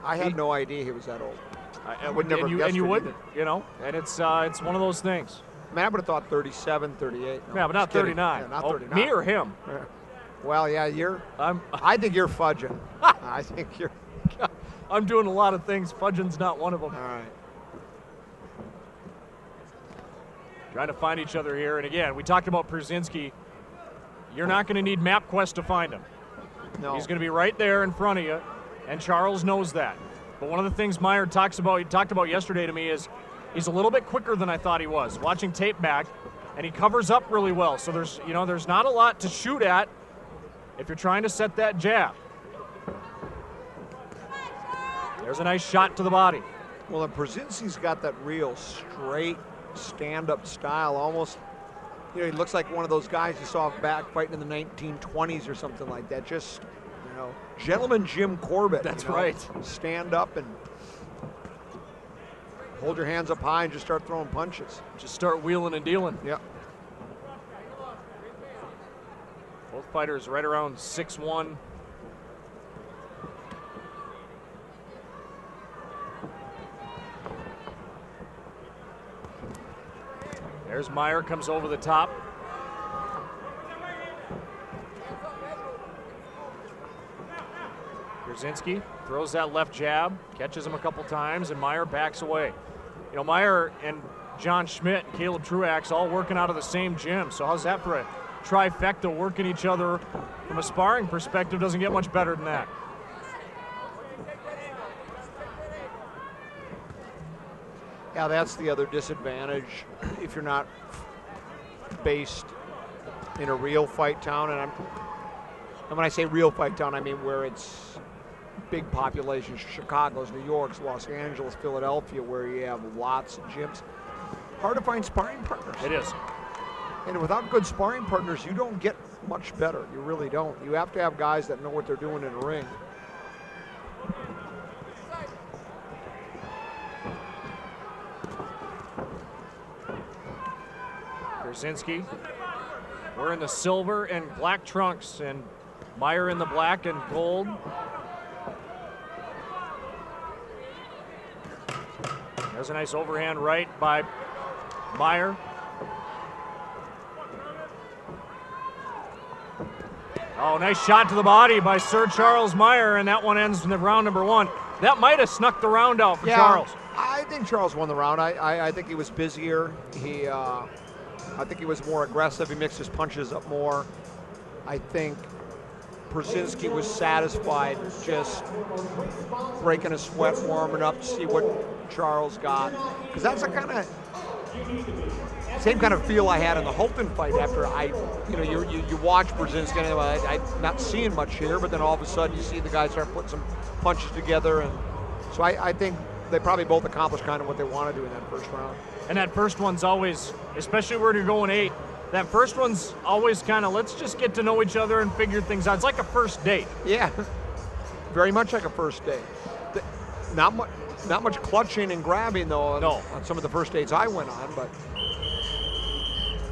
I had no idea he was that old. I would never guessed and you it wouldn't, either. you know. And it's one of those things. I mean, I would have thought 37, 38. No, Yeah, but not just kidding. 39. Yeah, not Oh, 39. me or him? Well, yeah, I think you're fudging. I think you're. I'm doing a lot of things. Fudging's not one of them. All right. Trying to find each other here. And again, we talked about Pierzynski. You're not going to need MapQuest to find him. No. He's going to be right there in front of you, and Charles knows that. But one of the things Meyer talked about yesterday to me is he's a little bit quicker than I thought he was. Watching tape back, and he covers up really well. So there's not a lot to shoot at if you're trying to set that jab. There's a nice shot to the body. Well, and Pierzynski's got that real straight stand-up style, almost. You know, he looks like one of those guys you saw back fighting in the 1920s or something like that. Just, you know, gentleman Jim Corbett. That's you know, right. Stand up and hold your hands up high and just start throwing punches. Just start wheeling and dealing. Yeah. Both fighters right around 6'1". There's Meyer, comes over the top. Pierzynski throws that left jab, catches him a couple times, and Meyer backs away. You know, Meyer and John Schmidt and Caleb Truax all working out of the same gym, so how's that for a trifecta working each other from a sparring perspective? Doesn't get much better than that. Yeah, that's the other disadvantage if you're not based in a real fight town. And when I say real fight town, I mean where it's big populations, Chicago's, New York's, Los Angeles, Philadelphia, where you have lots of gyms. Hard to find sparring partners. It is. And without good sparring partners, you don't get much better. You really don't. You have to have guys that know what they're doing in the ring. Pierzynski wearing the silver and black trunks, and Meyer in the black and gold. There's a nice overhand right by Meyer. Oh, nice shot to the body by Sir Charles Meyer, and that one ends in the round number 1. That might have snuck the round out for Charles. I think Charles won the round. I think he was busier. I think he was more aggressive. He mixed his punches up more. I think Pierzynski was satisfied just breaking a sweat, warming up to see what Charles got. Because that's the kind of same kind of feel I had in the Holton fight after you watch Pierzynski, and I'm not seeing much here, but then all of a sudden you see the guys start putting some punches together. And so I think they probably both accomplished kind of what they want to do in that first round. And that first one's always, especially when you're going 8, that first one's always kind of, let's just get to know each other and figure things out. It's like a first date. Yeah, very much like a first date. Not much clutching and grabbing, though, on some of the first dates I went on, but...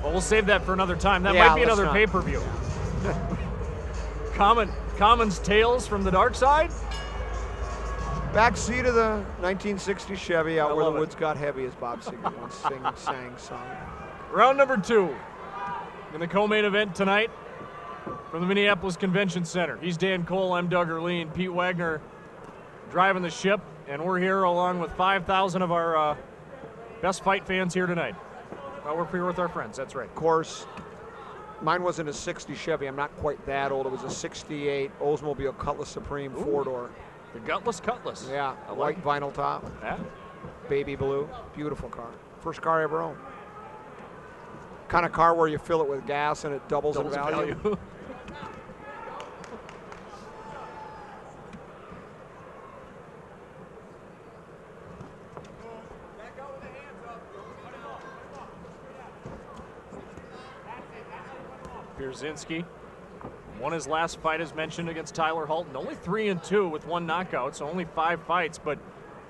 Well, we'll save that for another time. That might be another pay-per-view. Common's Tales from the Dark Side? Back seat of the 1960 Chevy out where the woods it. got heavy, as Bob Seger once sang song. Round number 2 in the co-main event tonight from the Minneapolis Convention Center. He's Dan Cole, I'm Doug Erleen, Pete Wagner driving the ship, and we're here along with 5,000 of our best fight fans here tonight. We're here with our friends, that's right. Of course, mine wasn't a 60 Chevy. I'm not quite that old. It was a 68 Oldsmobile Cutlass Supreme 4-door. The Gutless Cutlass. Yeah, a white vinyl top. Yeah. Baby blue. Beautiful car. First car I ever owned. Kind of car where you fill it with gas and it doubles in value. Pierzynski won his last fight, as mentioned, against Tyler Halton. Only 3-2 with 1 knockout, so only 5 fights, but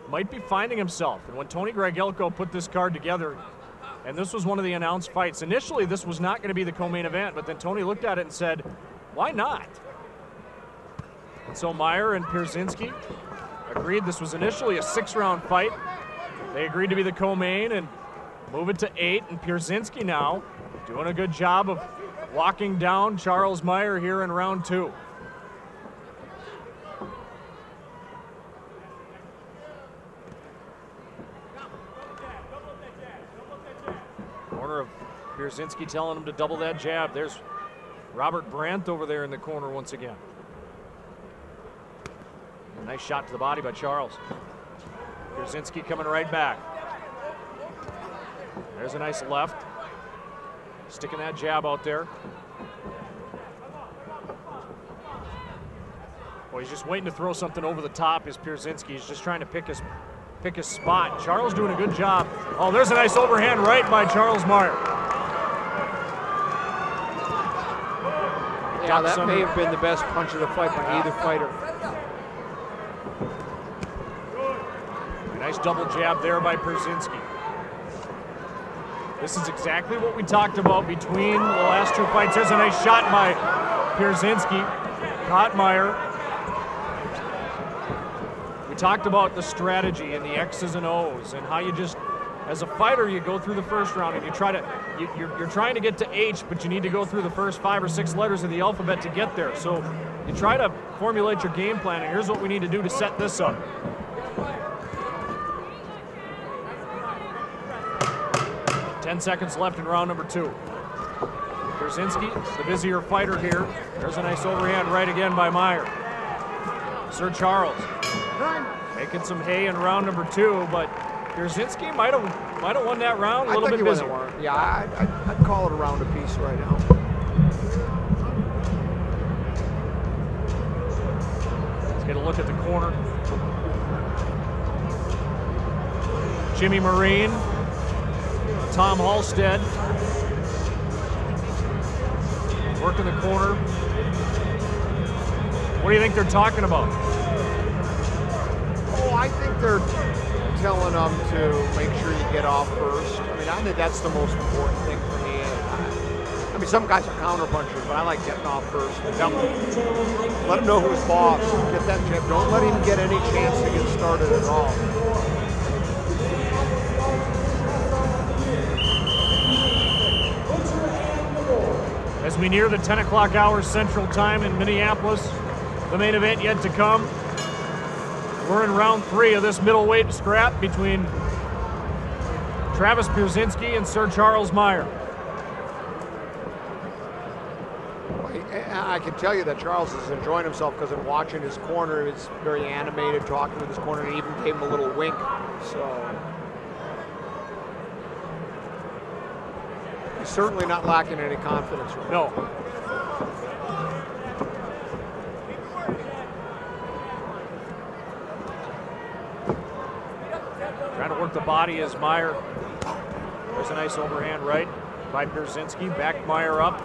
might be finding himself. And when Tony Gregelko put this card together, and this was one of the announced fights, initially this was not going to be the co-main event, but then Tony looked at it and said, why not? And so Meyer and Pierzynski agreed this was initially a 6-round fight. They agreed to be the co-main and move it to 8, and Pierzynski now doing a good job of walking down Charles Meyer here in round 2. Corner of Pierzynski telling him to double that jab. There's Robert Brandt over there in the corner once again. A nice shot to the body by Charles. Pierzynski coming right back. There's a nice left. Sticking that jab out there. Well, he's just waiting to throw something over the top. Is Pierzynski? He's just trying to pick his spot. Charles doing a good job. Oh, there's a nice overhand right by Charles Meyer. Yeah, ducks that him. may have been the best punch of the fight by either fighter. A nice double jab there by Pierzynski. This is exactly what we talked about between the last two fights. There's a nice shot by Pierzynski. Caught Meyer. We talked about the strategy and the X's and O's and how you just, as a fighter, you go through the first round and you try to, you're trying to get to H, but you need to go through the first 5 or 6 letters of the alphabet to get there. So you try to formulate your game plan, and here's what we need to do to set this up. Ten seconds left in round number 2. Pierzynski, the busier fighter here. There's a nice overhand right again by Meyer. Sir Charles making some hay in round number 2, but Pierzynski might have won that round a little bit busy. Yeah, I'd call it a round apiece right now. Let's get a look at the corner. Jimmy Marine, Tom Halstead working the corner. What do you think they're talking about? Oh, I think they're telling them to make sure you get off first. I mean, I think that's the most important thing for me. I mean, some guys are counter punchers, but I like getting off first. Let him know who's boss. Get that chip. Don't let him get any chance to get started at all. As we near the 10 o'clock hour Central Time in Minneapolis, the main event yet to come. We're in round 3 of this middleweight scrap between Travis Pierzynski and Sir Charles Meyer. I can tell you that Charles is enjoying himself because in watching his corner, it's very animated, talking with his corner, and even gave him a little wink. So he's certainly not lacking any confidence right now. No. Trying to work the body as Meyer. There's a nice overhand right by Pierzynski. Back Meyer up.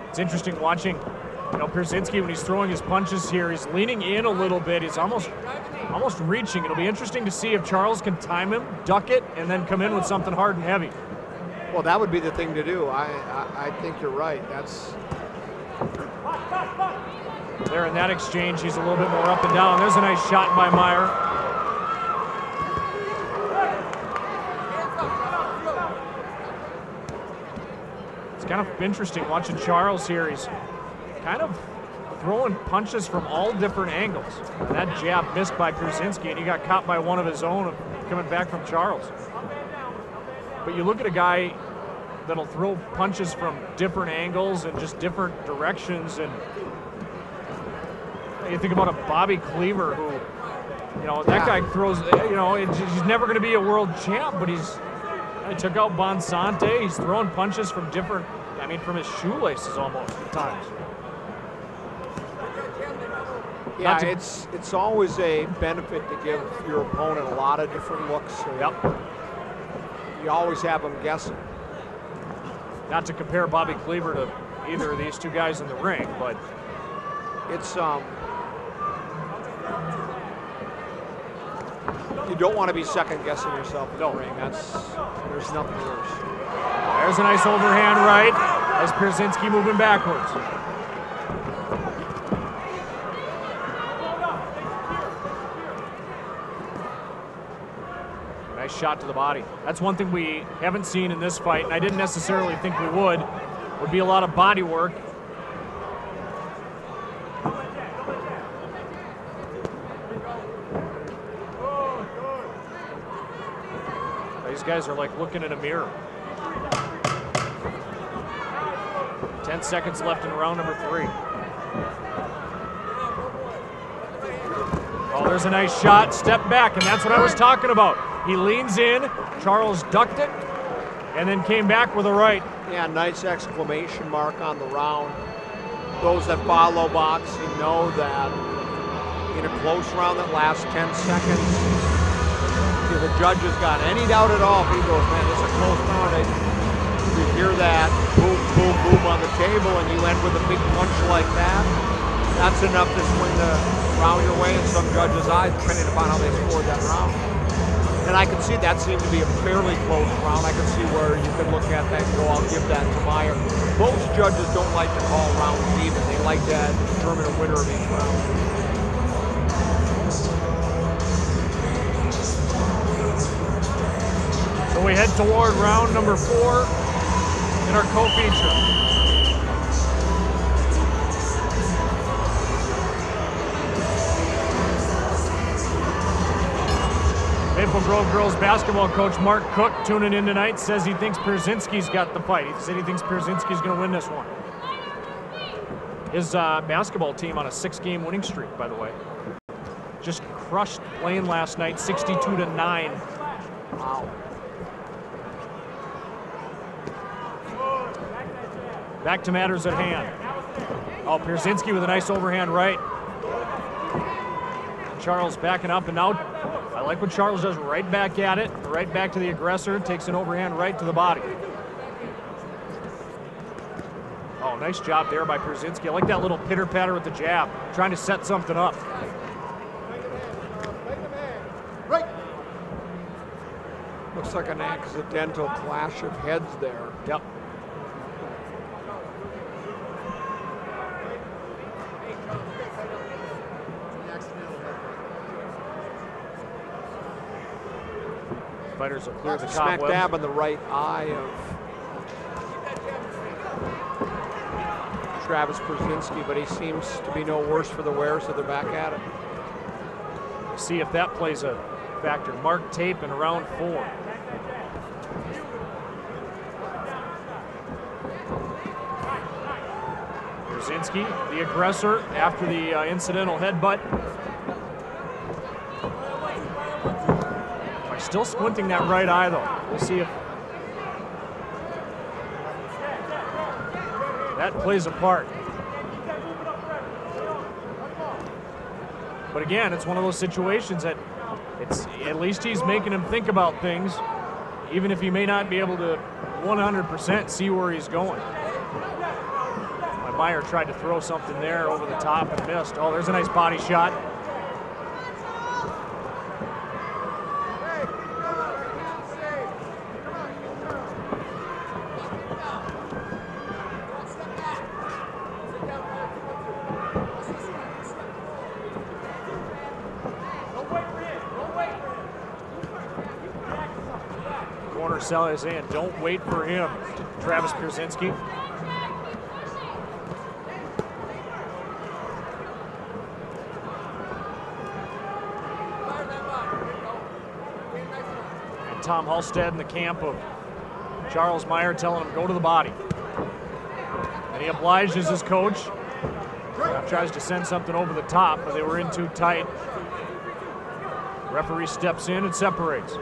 It's interesting watching, Pierzynski when he's throwing his punches here. He's leaning in a little bit. He's almost reaching. It'll be interesting to see if Charles can time him, duck it, and then come in with something hard and heavy. Well, that would be the thing to do. I think you're right. That's there in that exchange. He's a little bit more up and down. There's a nice shot by Meyer. Kind of interesting watching Charles here. He's kind of throwing punches from all different angles. And that jab missed by Pierzynski, and he got caught by one of his own coming back from Charles. But you look at a guy that'll throw punches from different angles and just different directions, and you think about a Bobby Cleaver who, that guy throws, he's never going to be a world champ, but he took out Bonsante. He's throwing punches from different, from his shoelaces almost at times. Yeah, it's always a benefit to give your opponent a lot of different looks. So yep. You always have them guessing. Not to compare Bobby Cleaver to either of these two guys in the ring, but it's you don't want to be second guessing yourself in the ring. There's nothing worse. There's a nice overhand right as Pierzynski moving backwards. Nice shot to the body. That's one thing we haven't seen in this fight, and I didn't necessarily think we would be a lot of body work. These guys are like looking in a mirror. 10 seconds left in round number 3. Oh, there's a nice shot, step back, and that's what I was talking about. He leans in, Charles ducked it, and then came back with a right. Yeah, nice exclamation mark on the round. those that follow boxing know that in a close round that lasts 10 seconds, if the judge has got any doubt at all, if he goes, man, this is a close round, you hear that boom, boom, boom on the table, and you end with a big punch like that, that's enough to swing the round your way in some judges' eyes, depending upon how they scored that round. And I can see that seemed to be a fairly close round. I can see where you could look at that and go, I'll give that to Meyer. Most judges don't like to call rounds even. They like to determine a winner of each round. So we head toward round number 4 in our co-feature. Maple Grove girls basketball coach Mark Cook tuning in tonight says he thinks Pierzynski's got the fight. He said he thinks Pierzynski's going to win this one. His basketball team on a 6-game winning streak, by the way. Just crushed Blaine last night, 62-9. Wow. Back to matters at hand. Oh, Pierzynski with a nice overhand right. Charles backing up, and now I like what Charles does, right back at it, right back to the aggressor, takes an overhand right to the body. Oh, nice job there by Pierzynski. I like that little pitter-patter with the jab, trying to set something up. Right. Looks like an accidental clash of heads there. Yep. Fighters will clear the smack cobwebs. dab in the right eye of Travis Pierzynski, but he seems to be no worse for the wear, so they're back at it. See if that plays a factor. Mark tape in round 4. Pierzynski, the aggressor, after the incidental headbutt. Still squinting that right eye, though. We'll see if that plays a part. But again, it's one of those situations that it's at least he's making him think about things, even if he may not be able to 100% see where he's going. Meyer tried to throw something there over the top and missed. Oh, there's a nice body shot. Corner is in. Don't wait for him, Travis Pierzynski. And Tom Halstead in the camp of Charles Meyer telling him go to the body. And he obliges his coach. Now tries to send something over the top, but they were in too tight. Referee steps in and separates.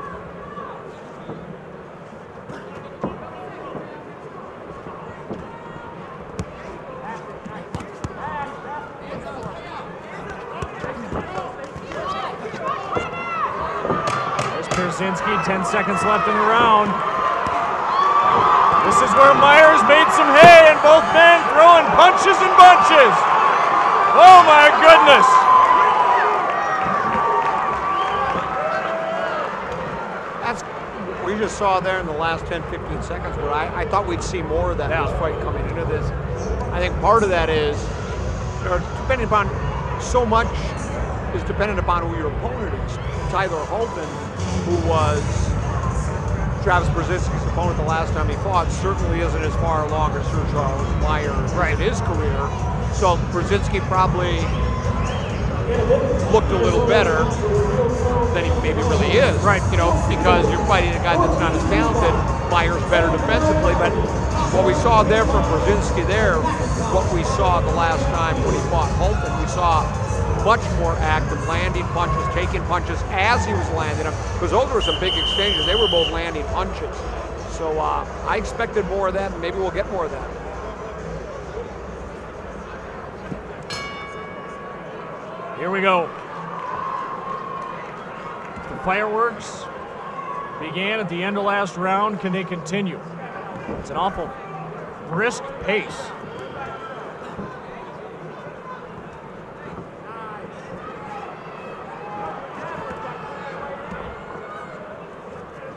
Pierzynski, 10 seconds left in the round. This is where Meyer's made some hay, and both men throwing punches and bunches. Oh my goodness. That's we just saw there in the last 10-15 seconds, but I thought we'd see more of that in this fight coming into this. I think part of that is, depending upon, so much is dependent upon who your opponent is. Tyler Holton, who was Travis Pierzynski's opponent the last time he fought, certainly isn't as far along as Sir Charles Meyer in his career. So Pierzynski probably looked a little better than he maybe really is. Right. You know, because you're fighting a guy that's not as talented. Meyer's better defensively, but what we saw there from Pierzynski there, what we saw the last time when he fought Holton, we saw much more active, landing punches, taking punches as he was landing them, because those were some big exchanges. They were both landing punches. So I expected more of that, and maybe we'll get more of that. Here we go. The fireworks began at the end of last round. Can they continue? It's an awful brisk pace.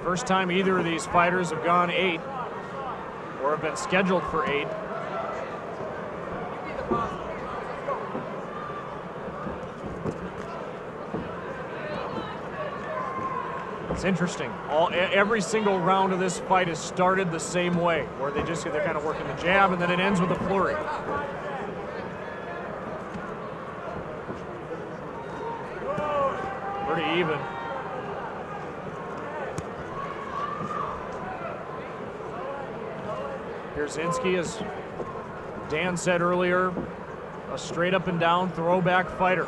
First time either of these fighters have gone 8 or have been scheduled for 8. It's interesting. Every single round of this fight has started the same way, where they're kind of working the jab, and then it ends with a flurry. Pretty even. Pierzynski, as Dan said earlier, a straight up and down throwback fighter.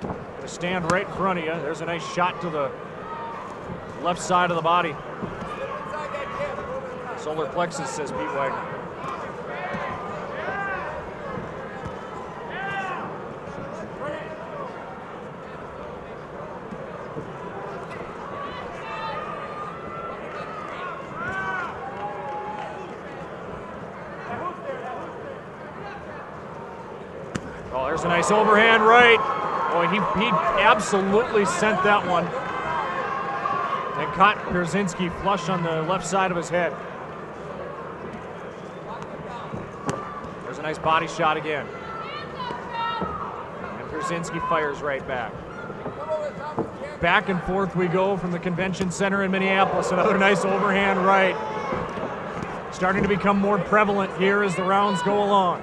Gonna stand right in front of you. There's a nice shot to the left side of the body. Solar plexus, says Pete Wagner. Oh, there's a nice overhand right. Boy, he absolutely sent that one. And caught Pierzynski flush on the left side of his head. There's a nice body shot again. And Pierzynski fires right back. Back and forth we go from the convention center in Minneapolis. Another nice overhand right. Starting to become more prevalent here as the rounds go along.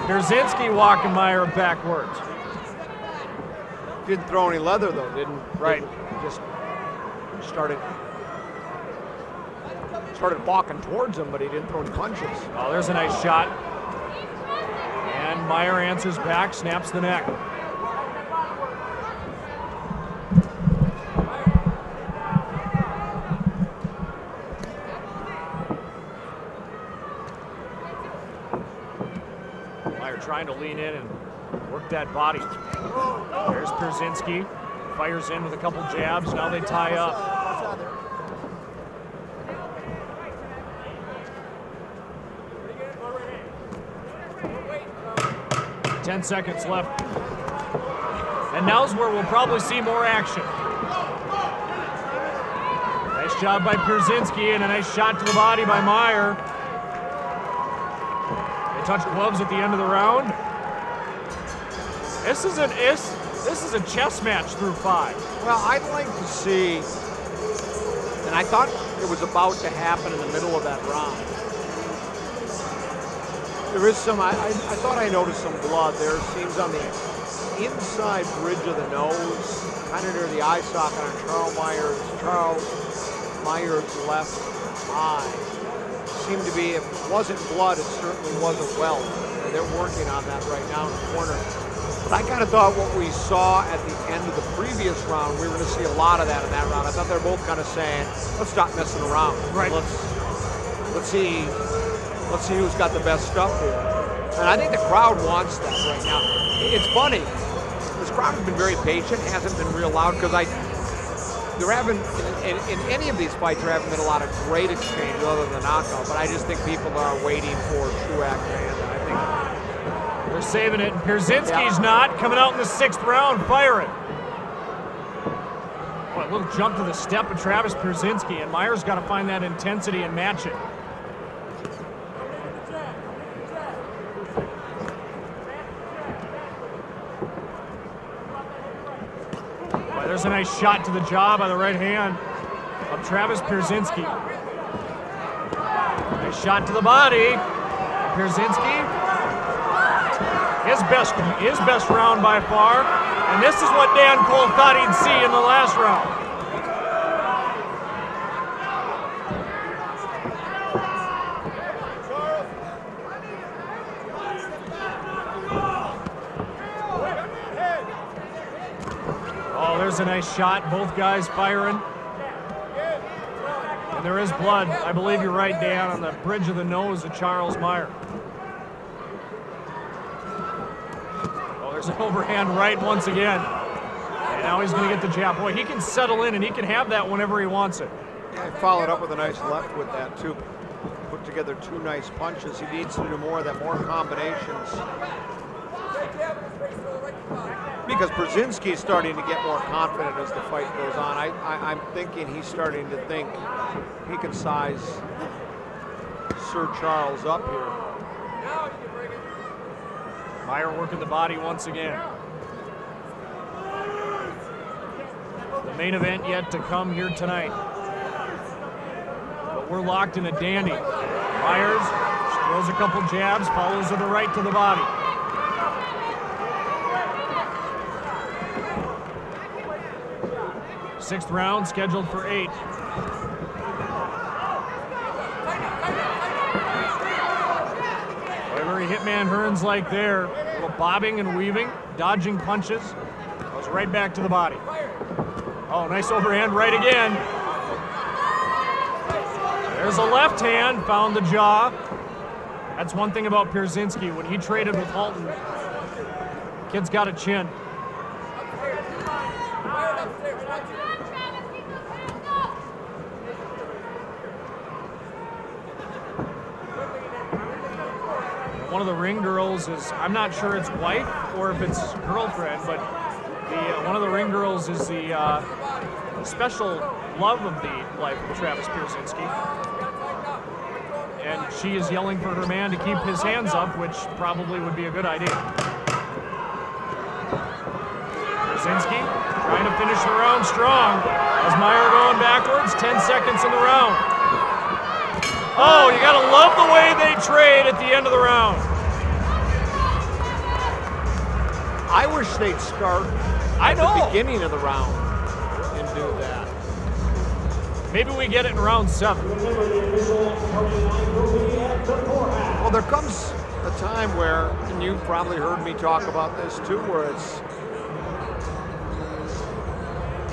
Pierzynski walking Meyer backwards. Didn't throw any leather though, didn't? Right. Just started walking towards him, but he didn't throw any punches. Oh, there's a nice shot. And Meyer answers back, snaps the neck. Trying to lean in and work that body. There's Pierzynski, fires in with a couple jabs. Now they tie up. 10 seconds left. And now's where we'll probably see more action. Nice job by Pierzynski and a nice shot to the body by Meyer. Touch gloves at the end of the round. This is a chess match through 5. Well, I'd like to see, and I thought it was about to happen in the middle of that round. There is some, I thought I noticed some blood there. It seems on the inside bridge of the nose, kind of near the eye socket on Charles Meyer's left eye. Seemed to be, if it wasn't blood, it certainly wasn't welt. And they're working on that right now in the corner. But I kind of thought what we saw at the end of the previous round, we were going to see a lot of that in that round. I thought they were both kind of saying, let's stop messing around. Right. Let's see who's got the best stuff here. And I think the crowd wants that right now. It's funny. This crowd has been very patient, hasn't been real loud, because there haven't, in any of these fights, there haven't been a lot of great exchange other than knockout, but I just think people are waiting for Truax and I think they're saving it, and Pierzynski's not coming out in the 6th round, firing. Boy, a little jump to the step of Travis Pierzynski, and Meyer's got to find that intensity and match it. There's a nice shot to the jaw by the right hand of Travis Pierzynski. Nice shot to the body. Pierzynski, his best round by far. And this is what Dan Cole thought he'd see in the last round. There's a nice shot, both guys firing. And there is blood. I believe you're right, Dan, on the bridge of the nose of Charles Meyer. Oh, there's an overhand right once again. And now he's going to get the jab. Boy, he can settle in and he can have that whenever he wants it. Yeah, he followed up with a nice left with that, too. Put together 2 nice punches. He needs to do more of that, more combinations. Because Brzezinski's starting to get more confident as the fight goes on. I'm thinking he's starting to think he can size Sir Charles up here. Meyer working the body once again. The main event yet to come here tonight. But we're locked in a dandy. Myers throws a couple jabs, follows with a right to the body. Sixth round scheduled for 8. Very Hitman Hearns like there. A little bobbing and weaving, dodging punches. Goes right back to the body. Oh, nice overhand right again. There's a left hand, found the jaw. That's one thing about Pierzynski. When he traded with Halton, kid's got a chin. One of the ring girls is, I'm not sure it's wife or if it's girlfriend, but one of the ring girls is the special love of the life of Travis Pierzynski. And she is yelling for her man to keep his hands up, which probably would be a good idea. Pierzynski trying to finish the round strong. As Meyer going backwards, 10 seconds in the round. Oh, you gotta love the way they trade at the end of the round. I wish they'd start at the beginning of the round and do that. Maybe we get it in round 7. Well, there comes a time where, and you've probably heard me talk about this too, where it's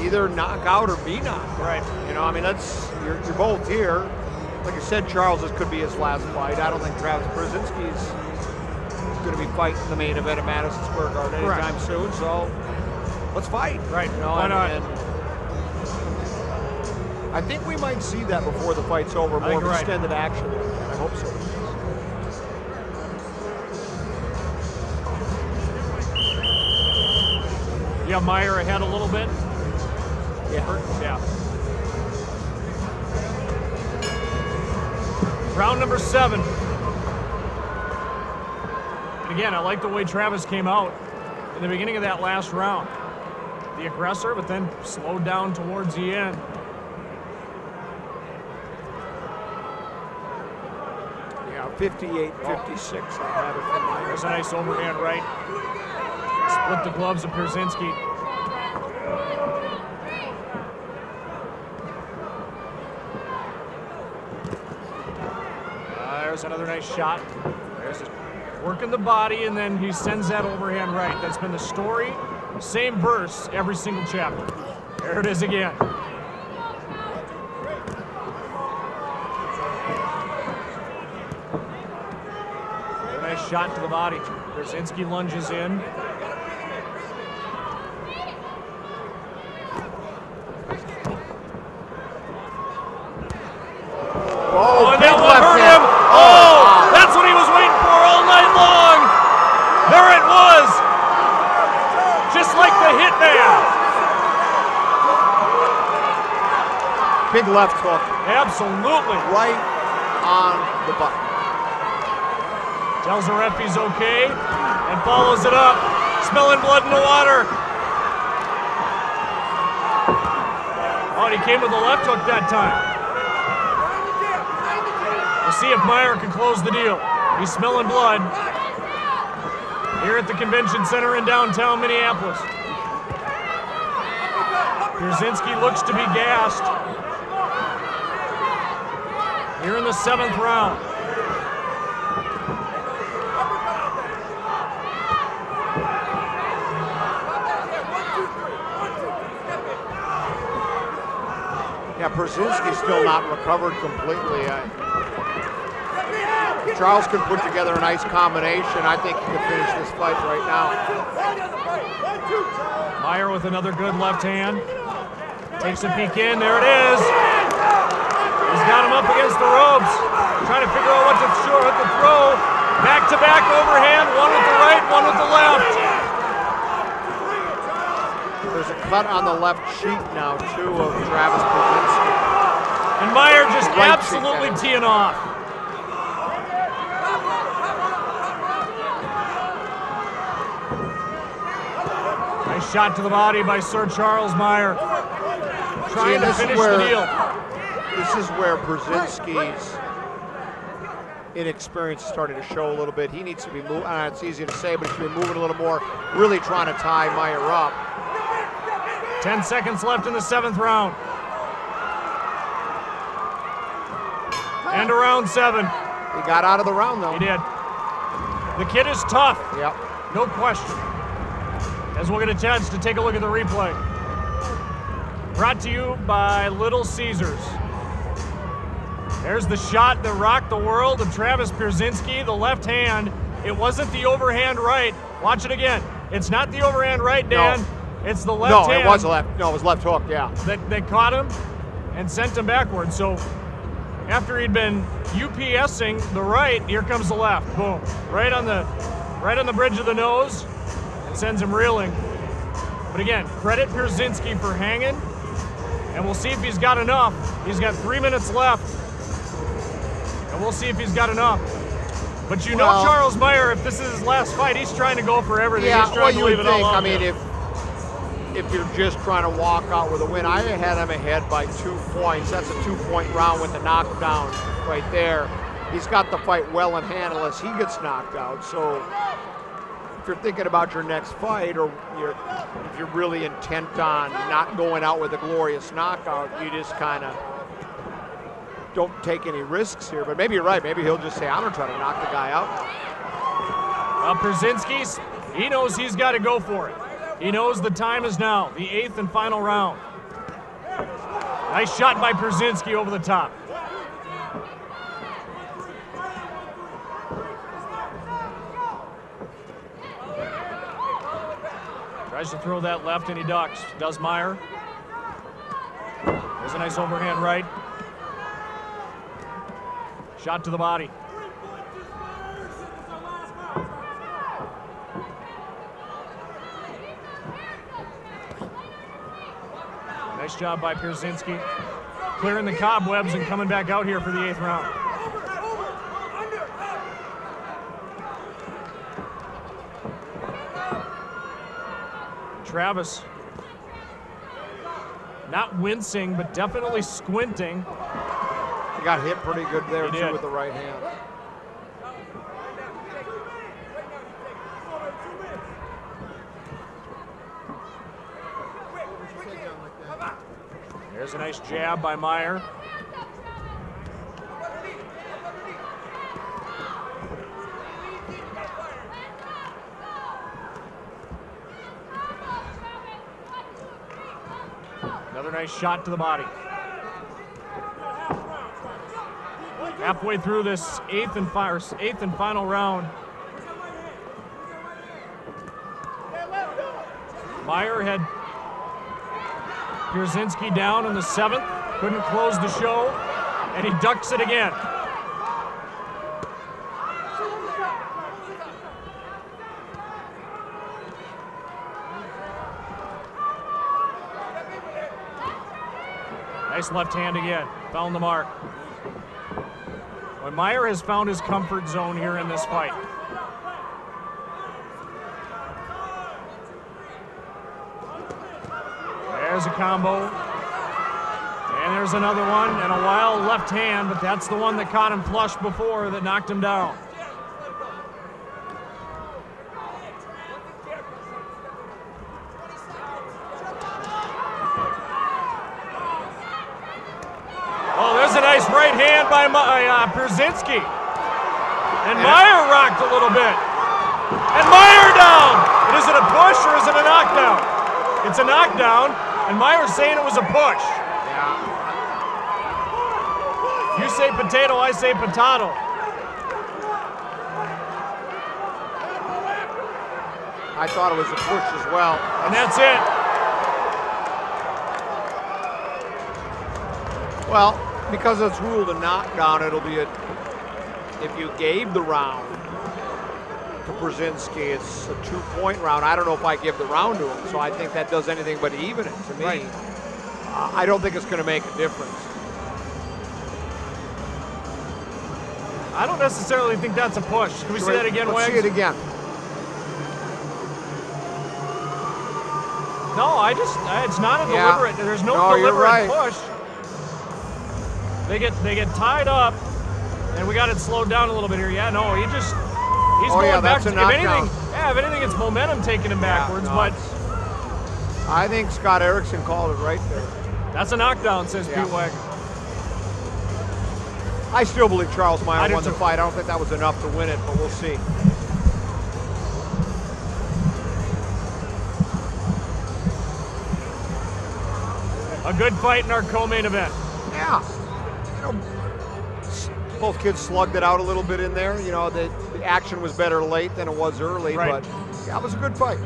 either knock out or be knocked. Right. You know, I mean, you're both here. Like I said, Charles, this could be his last fight. I don't think Travis Brzezinski's going to be fighting the main event at Madison Square Garden anytime soon. So let's fight. Right. You know, why not? And I think we might see that before the fight's over. More of extended action. I hope so. You have Meyer ahead a little bit. Yeah. Round number 7. And again, I like the way Travis came out in the beginning of that last round. The aggressor, but then slowed down towards the end. Yeah, 58-56. I have it from Meyer. There's a nice overhand right. Split the gloves of Pierzynski. There's another nice shot. There's working the body, and then he sends that overhand right. That's been the story. Same verse every single chapter. There it is again. A nice shot to the body. Pierzynski lunges in. Oh, and that one hurt him. Oh, that's what he was waiting for all night long. There it was. Just like the Hitman. Big left hook. Absolutely. Right on the button. Tells the ref he's okay and follows it up. Smelling blood in the water. Oh, and he came with the left hook that time. We'll see if Meyer can close the deal. He's smelling blood here at the convention center in downtown Minneapolis. Pierzynski looks to be gassed here in the 7th round. Yeah, Brzezinski's still not recovered completely. Charles could put together a nice combination. I think he could finish this fight right now. Meyer with another good left hand. Takes a peek in. There it is. He's got him up against the ropes. Trying to figure out what to throw. Back-to-back overhand. One with the right, one with the left. There's a cut on the left cheek now, too, of Travis Brzezinski. And Meyer just absolutely teeing off. Nice shot to the body by Sir Charles Meyer. Trying to finish the deal. This is where Brzezinski's inexperience is starting to show a little bit. He needs to be moving. It's easy to say, but he's been moving a little more, really trying to tie Meyer up. 10 seconds left in the 7th round. And to round 7. He got out of the round, though. He did. The kid is tough. Yep. No question. As we'll get a chance to take a look at the replay. Brought to you by Little Caesars. There's the shot that rocked the world of Travis Brzezinski, the left hand. It wasn't the overhand right. Watch it again. It's not the overhand right, Dan. No. It's the left hand. No, it was left. No, it was left hook, yeah. That caught him and sent him backwards. So after he'd been UPSing the right, here comes the left. Boom. Right on the bridge of the nose. And sends him reeling. But again, credit Brzezinski for hanging. And we'll see if he's got enough. He's got 3 minutes left. And we'll see if he's got enough. But you know Charles Meyer, if this is his last fight, he's trying to go for everything. Yeah, he's trying to leave it all out. I mean, if you're just trying to walk out with a win, I had him ahead by 2 points. That's a 2-point round with a knockdown right there. He's got the fight well in hand unless he gets knocked out. So if you're thinking about your next fight, or if you're really intent on not going out with a glorious knockout, you just kind of don't take any risks here. But maybe you're right. Maybe he'll just say, I'm going to try to knock the guy out. Well, Brzezinski's, he knows he's got to go for it. He knows the time is now, the 8th and final round. Nice shot by Brzezinski over the top. Tries to throw that left and he ducks. Does Meyer. There's a nice overhand right. Shot to the body. Nice job by Brzezinski. Clearing the cobwebs and coming back out here for the 8th round. Travis, not wincing, but definitely squinting. He got hit pretty good there, too, with the right hand. There's a nice jab by Meyer. Another nice shot to the body. Halfway through this 8th and final round. Meyer had Brzezinski down in the 7th, couldn't close the show, and he ducks it again. Nice left hand again, found the mark. Well, Meyer has found his comfort zone here in this fight. There's a combo. And there's another one, and a wild left hand, but that's the one that caught him flush before that knocked him down. Oh, there's a nice right hand by Brzezinski. And Meyer rocked a little bit. And Meyer down. And is it a push or is it a knockdown? It's a knockdown, and Meyer's saying it was a push. Yeah. You say potato, I say potato. I thought it was a push as well. And that's it. Well, because it's ruled a knockdown, it'll be a, if you gave the round to Brzezinski, it's a 2-point round. I don't know if I give the round to him, so I think that does anything but even it to me. Right. I don't think it's going to make a difference. I don't necessarily think that's a push. Can we see that again, Let's Wags? see it again. No, it's not a Yeah. deliberate. There's no you're deliberate right. push. They get tied up, and we got it slowed down a little bit here. Yeah, no, he's going yeah, back. that's a If knockdown. anything, it's momentum taking him backwards. no, But I think Scott Erickson called it right there. that's a knockdown, says Yeah. Pete Wagner. I still believe Charles I Meyer do won the too. fight. I don't think that was enough to win it, but we'll see. A good fight in our co-main event. Yeah. You know, both kids slugged it out a little bit in there. You know, the action was better late than it was early, Right. but yeah, it was a good fight.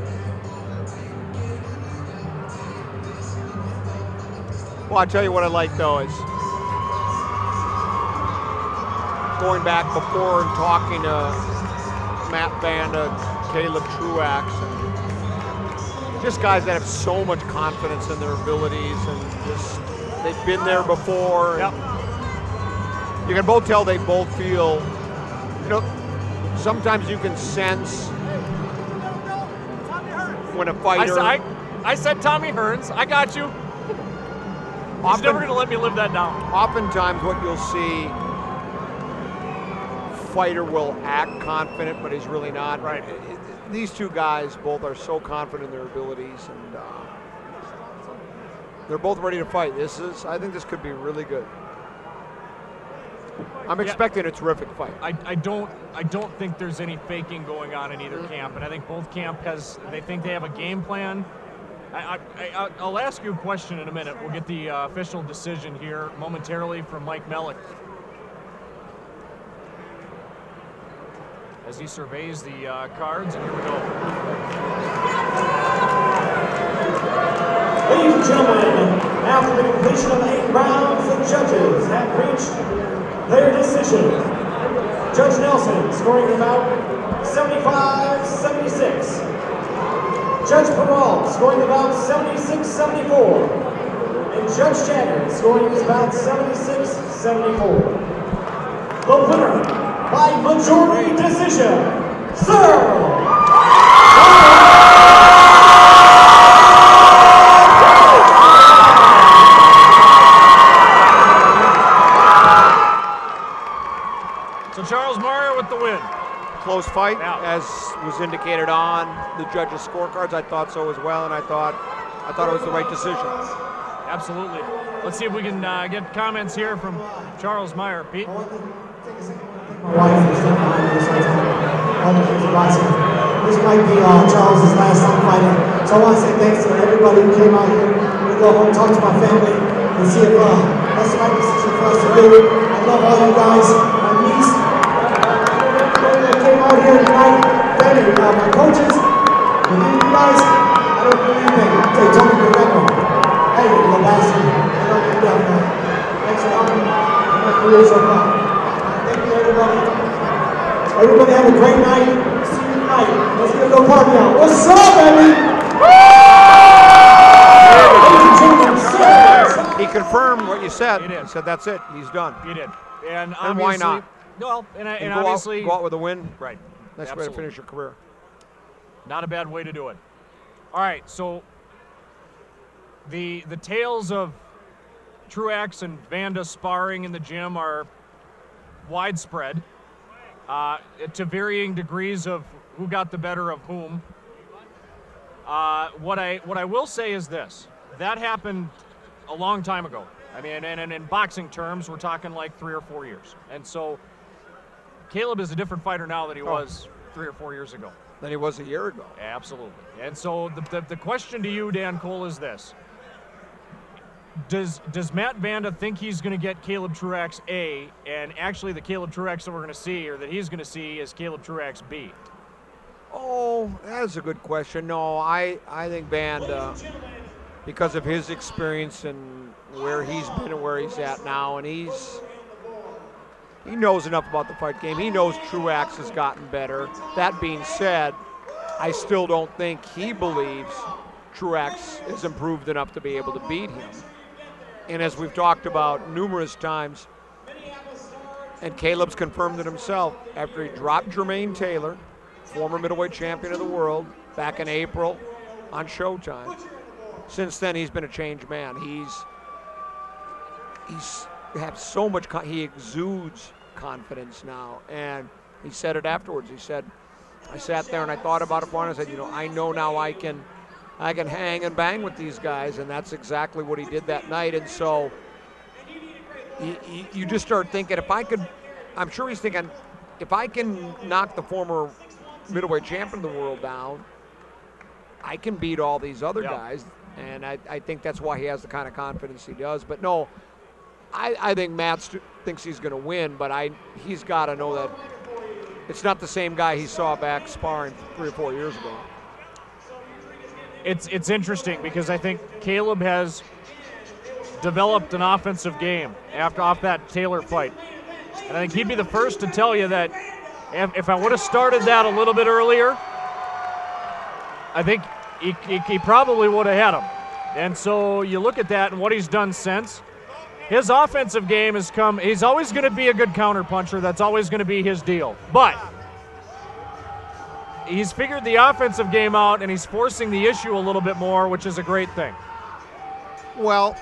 Well, I tell you what I like though is going back before and talking to Matt Banda, Caleb Truax, and just guys that have so much confidence in their abilities and just they've been there before. Yep. You can both tell they both feel, you know, sometimes you can sense when a fighter. I said Tommy Hearns. I got you. He's never going to let me live that down. Oftentimes what you'll see, fighter will act confident, but he's really not. Right. These two guys both are so confident in their abilities, and they're both ready to fight. I think this could be really good. I'm expecting a terrific fight. I don't think there's any faking going on in either camp, and I think both camp they think they have a game plan. I'll ask you a question in a minute. We'll get the official decision here momentarily from Mike Mellick as he surveys the cards, and here we go. Ladies and gentlemen, after the completion of 8 rounds, the judges have reached their decision. Judge Nelson scoring about 75-76. Judge Peralt scoring about 76-74. And Judge Jagger scoring is about 76-74. The winner by majority decision, Sir. So Charles Meyer with the win. Close fight, Yeah. as was indicated on the judges' scorecards. I thought so as well, and I thought it was the right decision. Absolutely. Let's see if we can get comments here from Charles Meyer. Pete? My wife is sitting behind me, so all the kids are watching. This might be Charles's last time fighting. So I want to say thanks to everybody who came out here. We'll go home, talk to my family, and see if that's the right decision for us to do. I love all you guys. My niece, everybody that came out here tonight, Danny, my coaches, and you guys, I don't do anything. Hey, Tony Guerrero. Hey, little bastard. I love you down there. Thanks for helping my career so far. Thank you, everybody. Everybody have a great night. See you tonight. Let's get a little party out. What's up, baby? He confirmed what you said. He did. He said that's it. He's done. He did. And why obviously, not? Well, and go obviously, go out with a win. right. Nice way to Absolutely. finish your career. Not a bad way to do it. All right, so the tales of Truax and Vanda sparring in the gym are widespread to varying degrees of who got the better of whom. What I will say is this: that happened a long time ago. I mean, and in boxing terms, we're talking like 3 or 4 years. And so Caleb is a different fighter now than he was 3 or 4 years ago. Than he was a year ago. Absolutely. And so the question to you, Dan Cole, is this. Does Matt Vanda think he's going to get Caleb Truax A, and actually the Caleb Truax that we're going to see, or that he's going to see, is Caleb Truax B? Oh, that's a good question. No, I think Vanda, because of his experience and where he's been and where he's at now, and he knows enough about the fight game. He knows Truax has gotten better. That being said, I still don't think he believes Truax is improved enough to be able to beat him. And as we've talked about numerous times, and Caleb's confirmed it himself, after he dropped Jermaine Taylor, former middleweight champion of the world, back in April on Showtime, since then he's been a changed man. He's has so much, he exudes confidence now. And he said it afterwards. He said, I sat there and I thought about it more, and I said, I know now I can hang and bang with these guys, and that's exactly what he did that night. And so you just start thinking, I'm sure he's thinking, if I can knock the former middleweight champion of the world down, I can beat all these other guys. And I think that's why he has the kind of confidence he does. But no, I think Matt thinks he's going to win, but he's got to know that it's not the same guy he saw back sparring 3 or 4 years ago. It's interesting because I think Caleb has developed an offensive game off that Taylor fight. And I think he'd be the first to tell you that if I would have started that a little bit earlier, I think he probably would have had him. And so you look at that and what he's done since. His offensive game has come. He's always going to be a good counterpuncher. That's always going to be his deal. But he's figured the offensive game out, and he's forcing the issue a little bit more, which is a great thing. Well,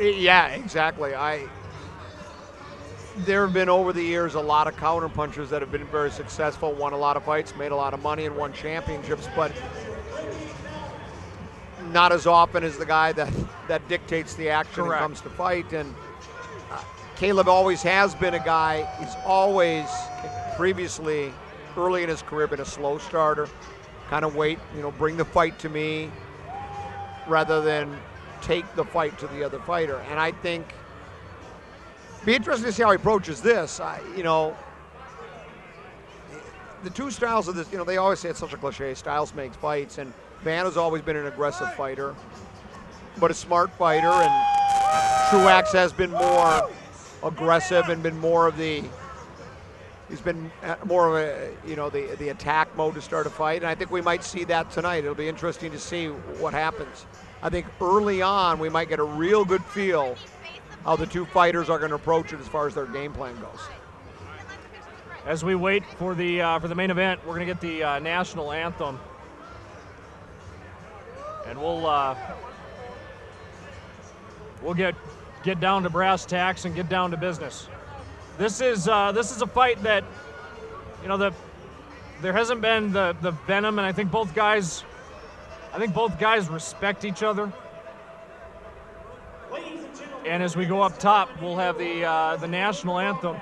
yeah, exactly. There have been over the years a lot of counterpunchers that have been very successful, won a lot of fights, made a lot of money, and won championships, but not as often as the guy that dictates the action and comes to fight. And Caleb always has been a guy, he's always previously, early in his career, been a slow starter, kind of wait, bring the fight to me rather than take the fight to the other fighter. And I think be interesting to see how he approaches this. The two styles of this, they always say it's such a cliche, styles makes fights, and Vanda's always been an aggressive fighter, but a smart fighter, and Truax has been more aggressive and been more of the, he's been more of a, the attack mode to start a fight, and I think we might see that tonight. It'll be interesting to see what happens. I think early on we might get a real good feel how the two fighters are going to approach it as far as their game plan goes. As we wait for the main event, we're going to get the national anthem, and we'll get down to brass tacks and get down to business. This is a fight that, there hasn't been the venom, and I think both guys respect each other. And as we go up top, we'll have the national anthem.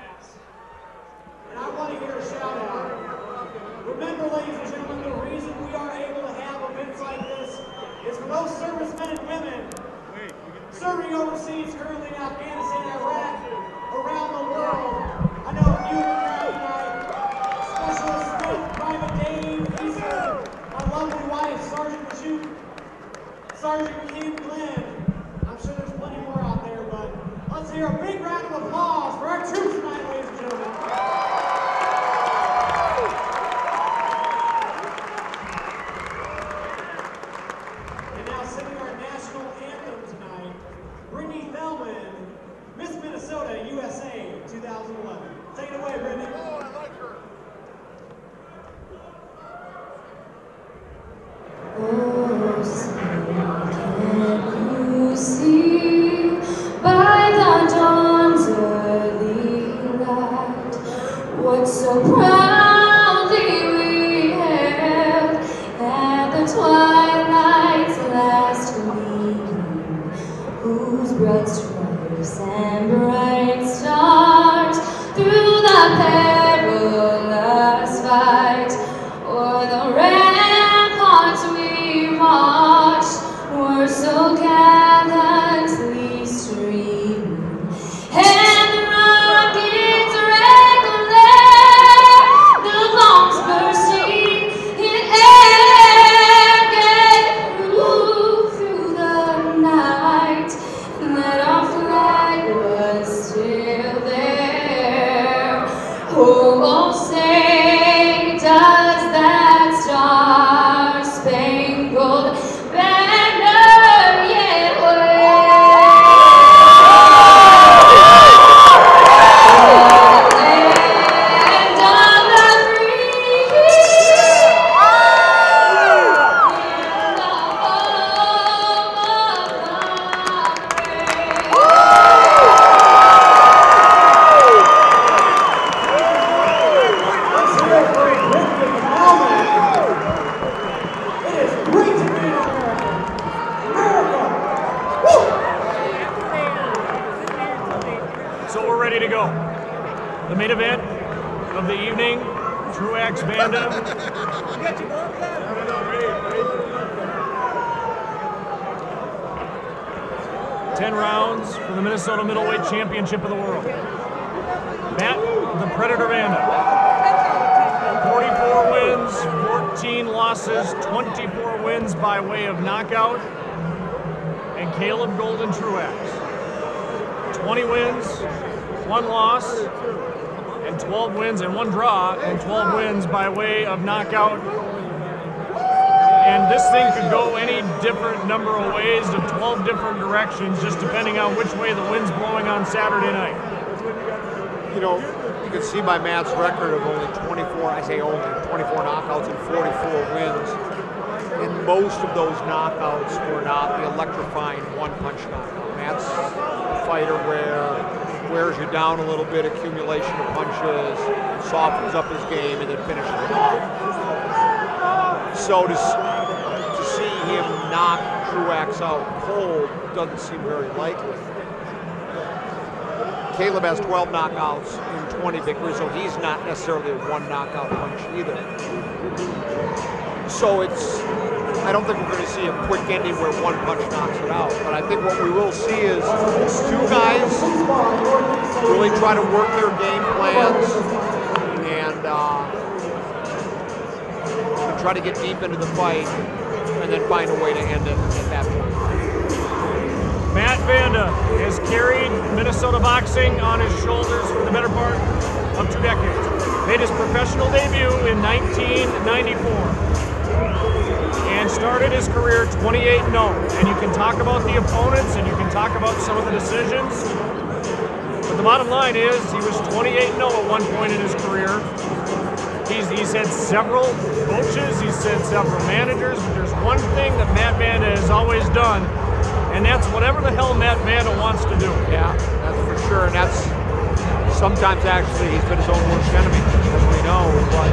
And I want to hear a shout out. Remember, ladies and gentlemen, the reason we are able to have events like this is for those servicemen and women serving overseas, currently in Afghanistan, Iraq, around the world. I know a few of you tonight, Specialist Smith, Private Dave Easter, my lovely wife, Sergeant Machouk, Sergeant Kim Glenn. I'm sure there's plenty more out there, but let's hear a big round of applause for our troops tonight, ladies and gentlemen. And now singing our national anthem tonight, Brittany Thelman, Miss Minnesota, USA, 2011. Take it away, Brittany. Oh, I like her. Oh, can you see by the dawn's early light what so proudly we hailed at the twilight's last gleaming, whose broad stripes and bright stars through the perilous fight o'er the ramparts we marched were so evening. Truax Vanda. 10 rounds for the Minnesota Middleweight Championship of the World. Matt the Predator Vanda. 44 wins, 14 losses, 24 wins by way of knockout. And Caleb Golden Truax. 20 wins, 1 loss, and 12 wins and 1 draw, and 12 wins by way of knockout. And this thing could go any different number of ways to 12 different directions, just depending on which way the wind's blowing on Saturday night. You know, you can see by Matt's record of only 24, I say only, 24 knockouts and 44 wins. And most of those knockouts were not the electrifying one-punch knockout. Matt's a fighter where wears you down a little bit, accumulation of punches, softens up his game, and then finishes it off. So to see him knock Truax out cold doesn't seem very likely. Caleb has 12 knockouts and 20 victories, so he's not necessarily a one knockout punch either. So I don't think we're going to see a quick ending where one punch knocks it out. But I think what we will see is 2 guys really try to work their game plans and try to get deep into the fight and then find a way to end it at that point. Matt Vanda has carried Minnesota boxing on his shoulders for the better part of 2 decades. Made his professional debut in 1994 and started his career 28-0. And you can talk about the opponents and you can talk about some of the decisions, but the bottom line is he was 28-0 at one point in his career. He's had several coaches, he's had several managers, but there's one thing that Matt Vanda has always done, and that's whatever the hell Matt Vanda wants to do. Yeah, that's for sure, and that's sometimes actually he's been his own worst enemy, as we know. But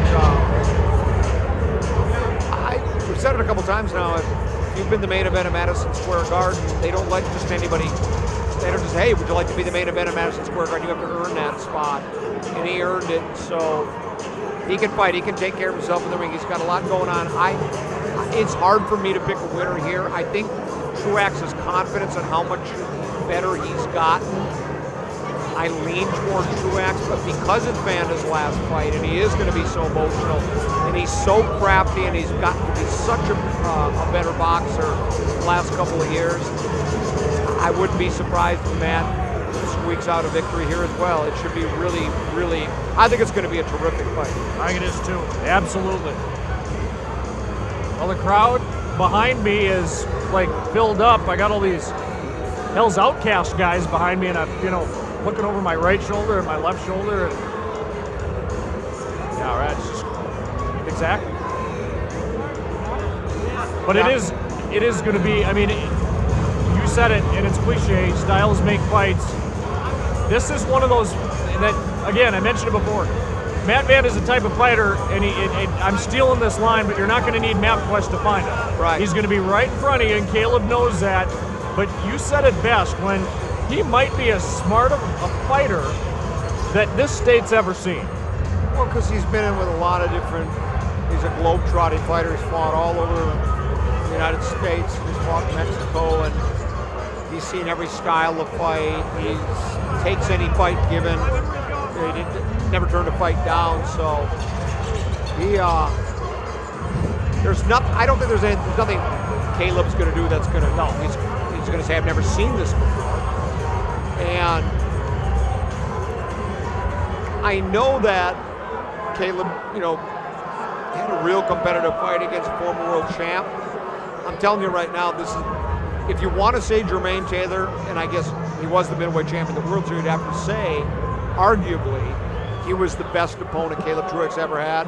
we've said it a couple times now. If you've been the main event of Madison Square Garden, they don't let just anybody. They don't just, hey, would you like to be the main event of Madison Square Garden? You have to earn that spot, and he earned it. So he can fight. He can take care of himself in the ring. He's got a lot going on. It's hard for me to pick a winner here. I think Truax's confidence and how much better he's gotten, I lean toward Truax, but because it's Vanda's last fight and he is going to be so emotional and he's so crafty and he's gotten to be such a better boxer the last couple of years, I wouldn't be surprised if Matt squeaks out a victory here as well. It should be really, really, I think it's going to be a terrific fight. I think it is too, absolutely. Well, the crowd behind me is like filled up. I got all these Hell's Outcast guys behind me, and I'm, looking over my right shoulder and my left shoulder. And yeah, right. It's just exactly. But yeah. It is going to be. I mean, you said it, and it's cliche. Styles make fights. This is one of those that, again, I mentioned it before. Matt Vanda is the type of fighter, and I'm stealing this line, but you're not going to need MapQuest to find him. Right. He's going to be right in front of you, and Caleb knows that. But you said it best, when he might be as smart of a fighter that this state's ever seen. Well, because he's been in with a lot of different, he's a globe-trotting fighter. He's fought all over the United States. He's fought in Mexico, and he's seen every style of fight. He takes any fight given. He never turned a fight down, so he, there's nothing, I don't think there's nothing Caleb's going to do that's going to, no, he's going to say, I've never seen this before. And I know that Caleb, had a real competitive fight against a former world champ. I'm telling you right now, this is, if you want to say Jermaine Taylor, and I guess he was the middleweight champion of the world, so you'd have to say, arguably, he was the best opponent Caleb Truax ever had.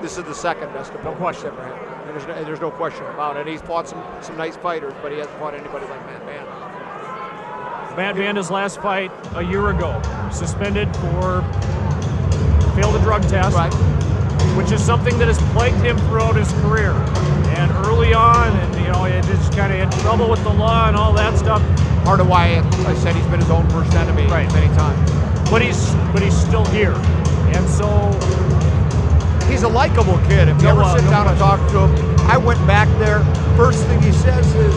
This is the second best opponent he's ever had. And there's no question about it. He's fought some nice fighters, but he hasn't fought anybody like Matt Vanda. Matt Vanda's last fight a year ago, suspended for failed a drug test, right, which is something that has plagued him throughout his career. And early on, and he just kind of had trouble with the law and all that stuff. Part of why I said he's been his own worst enemy many times. But he's still here, and so a likable kid. If you ever sit down and talk to him, I went back there. First thing he says is,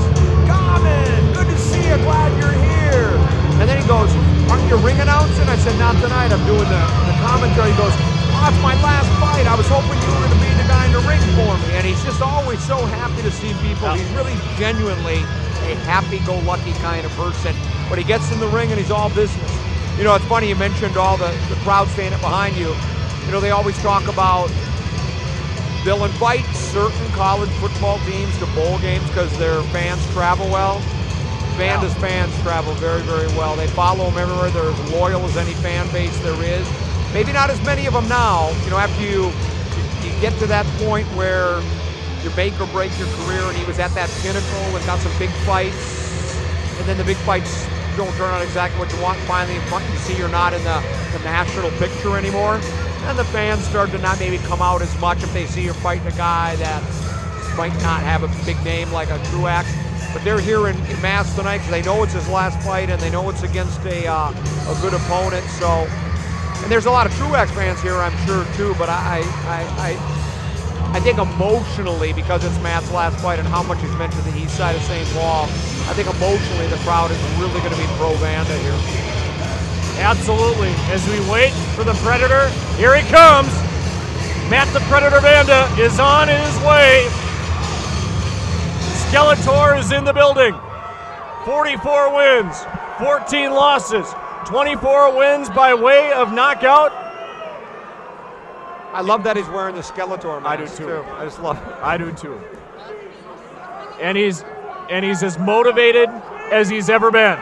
"Common, good to see you. Glad you're here." And then he goes, "Aren't you ring announcing?" I said, "Not tonight. I'm doing the commentary." He goes, "Oh, it's my last fight. I was hoping you were going to be the guy in the ring for me." And he's just always so happy to see people. He's really genuinely a happy-go-lucky kind of person. But he gets in the ring and he's all business. You know, it's funny you mentioned all the crowd standing behind you. You know, they always talk about they'll invite certain college football teams to bowl games because their fans travel well. Banda's fans travel very, very well. They follow them everywhere. They're as loyal as any fan base there is. Maybe not as many of them now. You know, after you get to that point where you make or break your career, and he was at that pinnacle and got some big fights, and then the big fights don't turn out exactly what you want. Finally, you see you're not in the national picture anymore. And the fans start to not maybe come out as much if they see you're fighting a guy that might not have a big name like a Truax. But they're here in mass tonight because they know it's his last fight and they know it's against a good opponent. So, and there's a lot of Truax fans here, I'm sure too. But I think emotionally, because it's Matt's last fight and how much he's meant to the east side of St. Paul, I think emotionally the crowd is really going to be pro Vanda here. Absolutely. As we wait for the Predator, here he comes. Matt the Predator Vanda is on his way. Skeletor is in the building. 44 wins, 14 losses, 24 wins by way of knockout. I love that he's wearing the Skeletor mask. I do too. I just love it. I do too. And he's as motivated as he's ever been.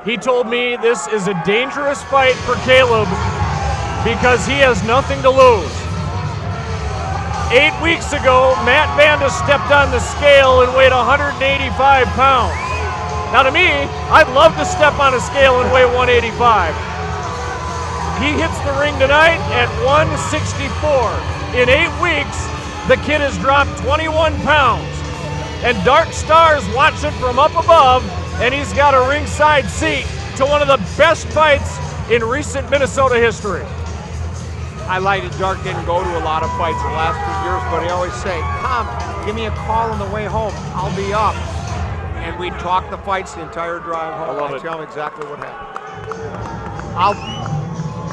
He told me this is a dangerous fight for Caleb because he has nothing to lose. 8 weeks ago, Matt Vanda stepped on the scale and weighed 185 pounds. Now to me, I'd love to step on a scale and weigh 185. He hits the ring tonight at 164. In 8 weeks, the kid has dropped 21 pounds. And Dark Star's watching from up above, and he's got a ringside seat to one of the best fights in recent Minnesota history. I liked it. Dark didn't go to a lot of fights the last few years, but he always say, "Tom, give me a call on the way home. I'll be up." And we'd talk the fights the entire drive home. I tell him exactly what happened.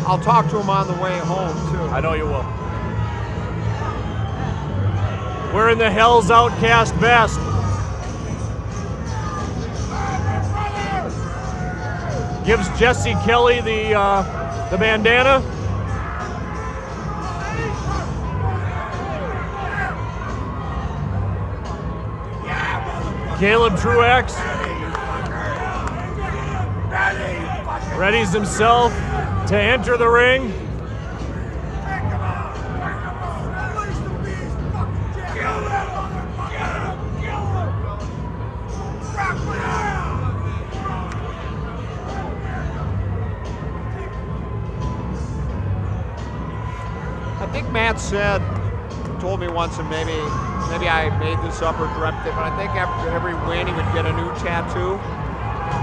I'll talk to him on the way home too. I know you will. We're in the Hell's Outcast vest. Gives Jesse Kelly the bandana. Caleb Truax readies himself to enter the ring. I think Matt told me once, and maybe I made this up or dreamt it, but I think after every win he would get a new tattoo.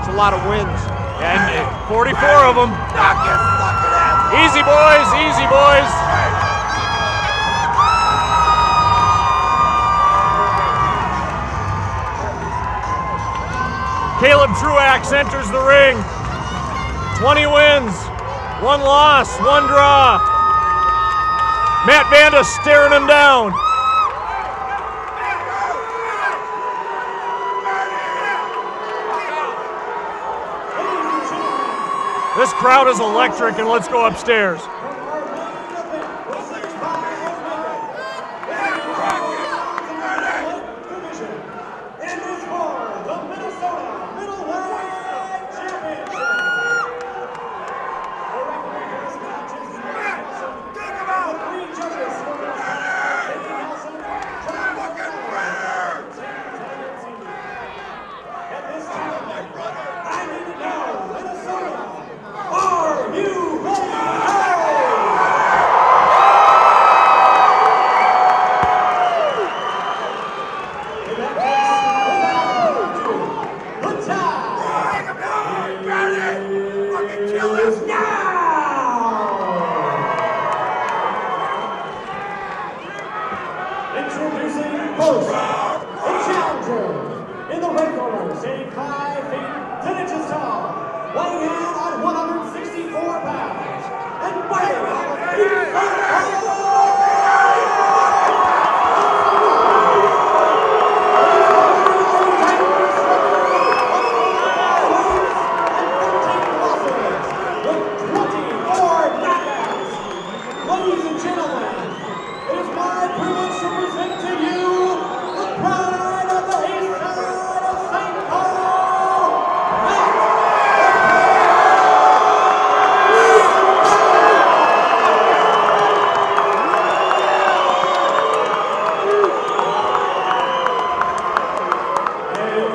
It's a lot of wins. And 44 of them. Easy boys, easy boys. Caleb Truax enters the ring. 20 wins, 1 loss, 1 draw. Matt Vanda staring him down. This crowd is electric, and let's go upstairs. Are you ready? host, a challenger in the red corner, standing 5 feet 10 inches tall, weighing in at 164 pounds, and fighting out of ladies and gentlemen, it is my privilege to present to you the pride of the east side of St. Paul, Matt. And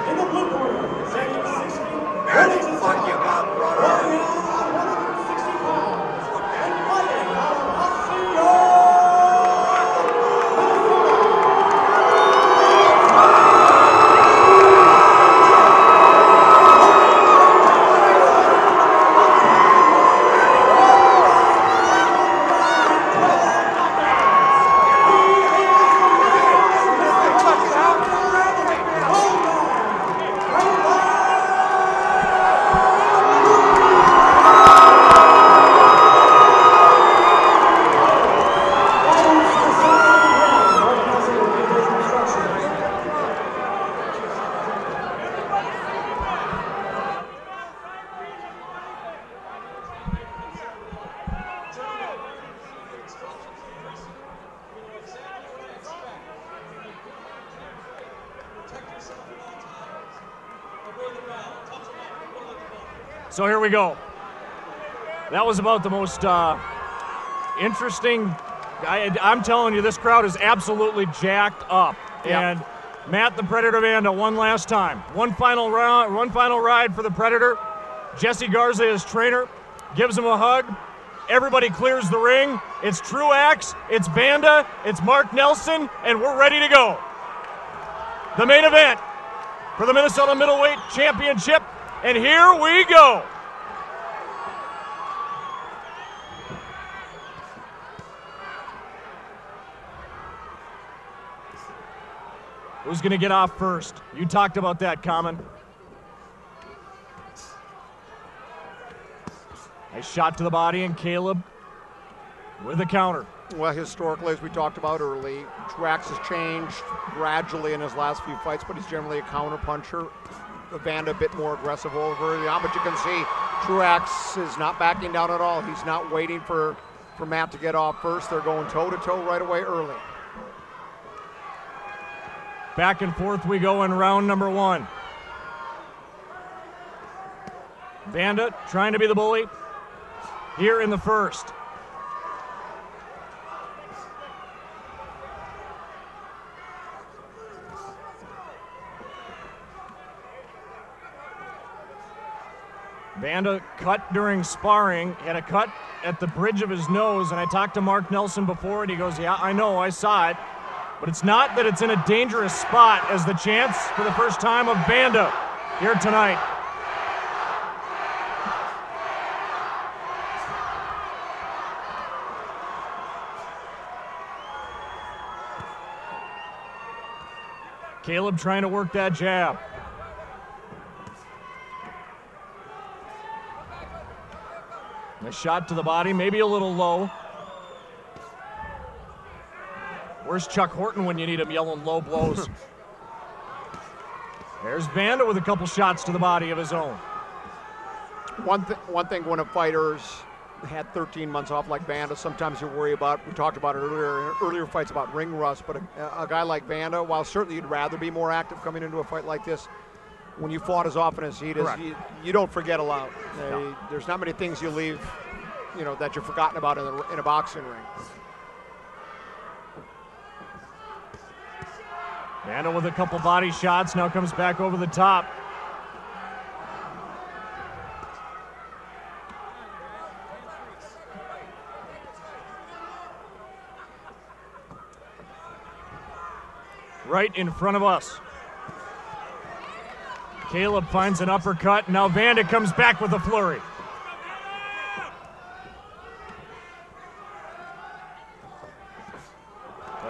in the blue corner, standing 60, weighing in at 160 pounds, and fighting out of Osseo, So here we go. That was about the most interesting. I'm telling you, this crowd is absolutely jacked up. Yeah. And Matt the Predator Vanda one last time. One final round, one final ride for the Predator. Jesse Garza, his trainer, gives him a hug. Everybody clears the ring. It's Truax, it's Vanda, it's Mark Nelson, and we're ready to go. The main event for the Minnesota Middleweight Championship. And here we go. Who's going to get off first? You talked about that, Common. Nice shot to the body, and Caleb with a counter. Well, historically, as we talked about early, Truax has changed gradually in his last few fights, but he's generally a counter puncher. Vanda a bit more aggressive over early on, but you can see Truax is not backing down at all. He's not waiting for Matt to get off first. They're going toe-to-toe right away early. Back and forth we go in round number one. Vanda trying to be the bully here in the first. Vanda cut during sparring, had a cut at the bridge of his nose, and I talked to Mark Nelson before, and he goes, yeah, I know, I saw it. But it's not that it's in a dangerous spot, as the chance for the first time of Vanda here tonight. Caleb trying to work that jab. A shot to the body, maybe a little low. Where's Chuck Horton when you need him yelling low blows? There's Vanda with a couple shots to the body of his own. One thing when a fighter's had 13 months off like Vanda, sometimes you worry about, we talked about it earlier fights about ring rust, but a guy like Vanda, while certainly you'd rather be more active coming into a fight like this, when you fought as often as he does, you don't forget a lot. No. There's not many things you leave, that you've forgotten about in a boxing ring. Vanda with a couple body shots, now comes back over the top. Right in front of us. Caleb finds an uppercut. Now Vanda comes back with a flurry.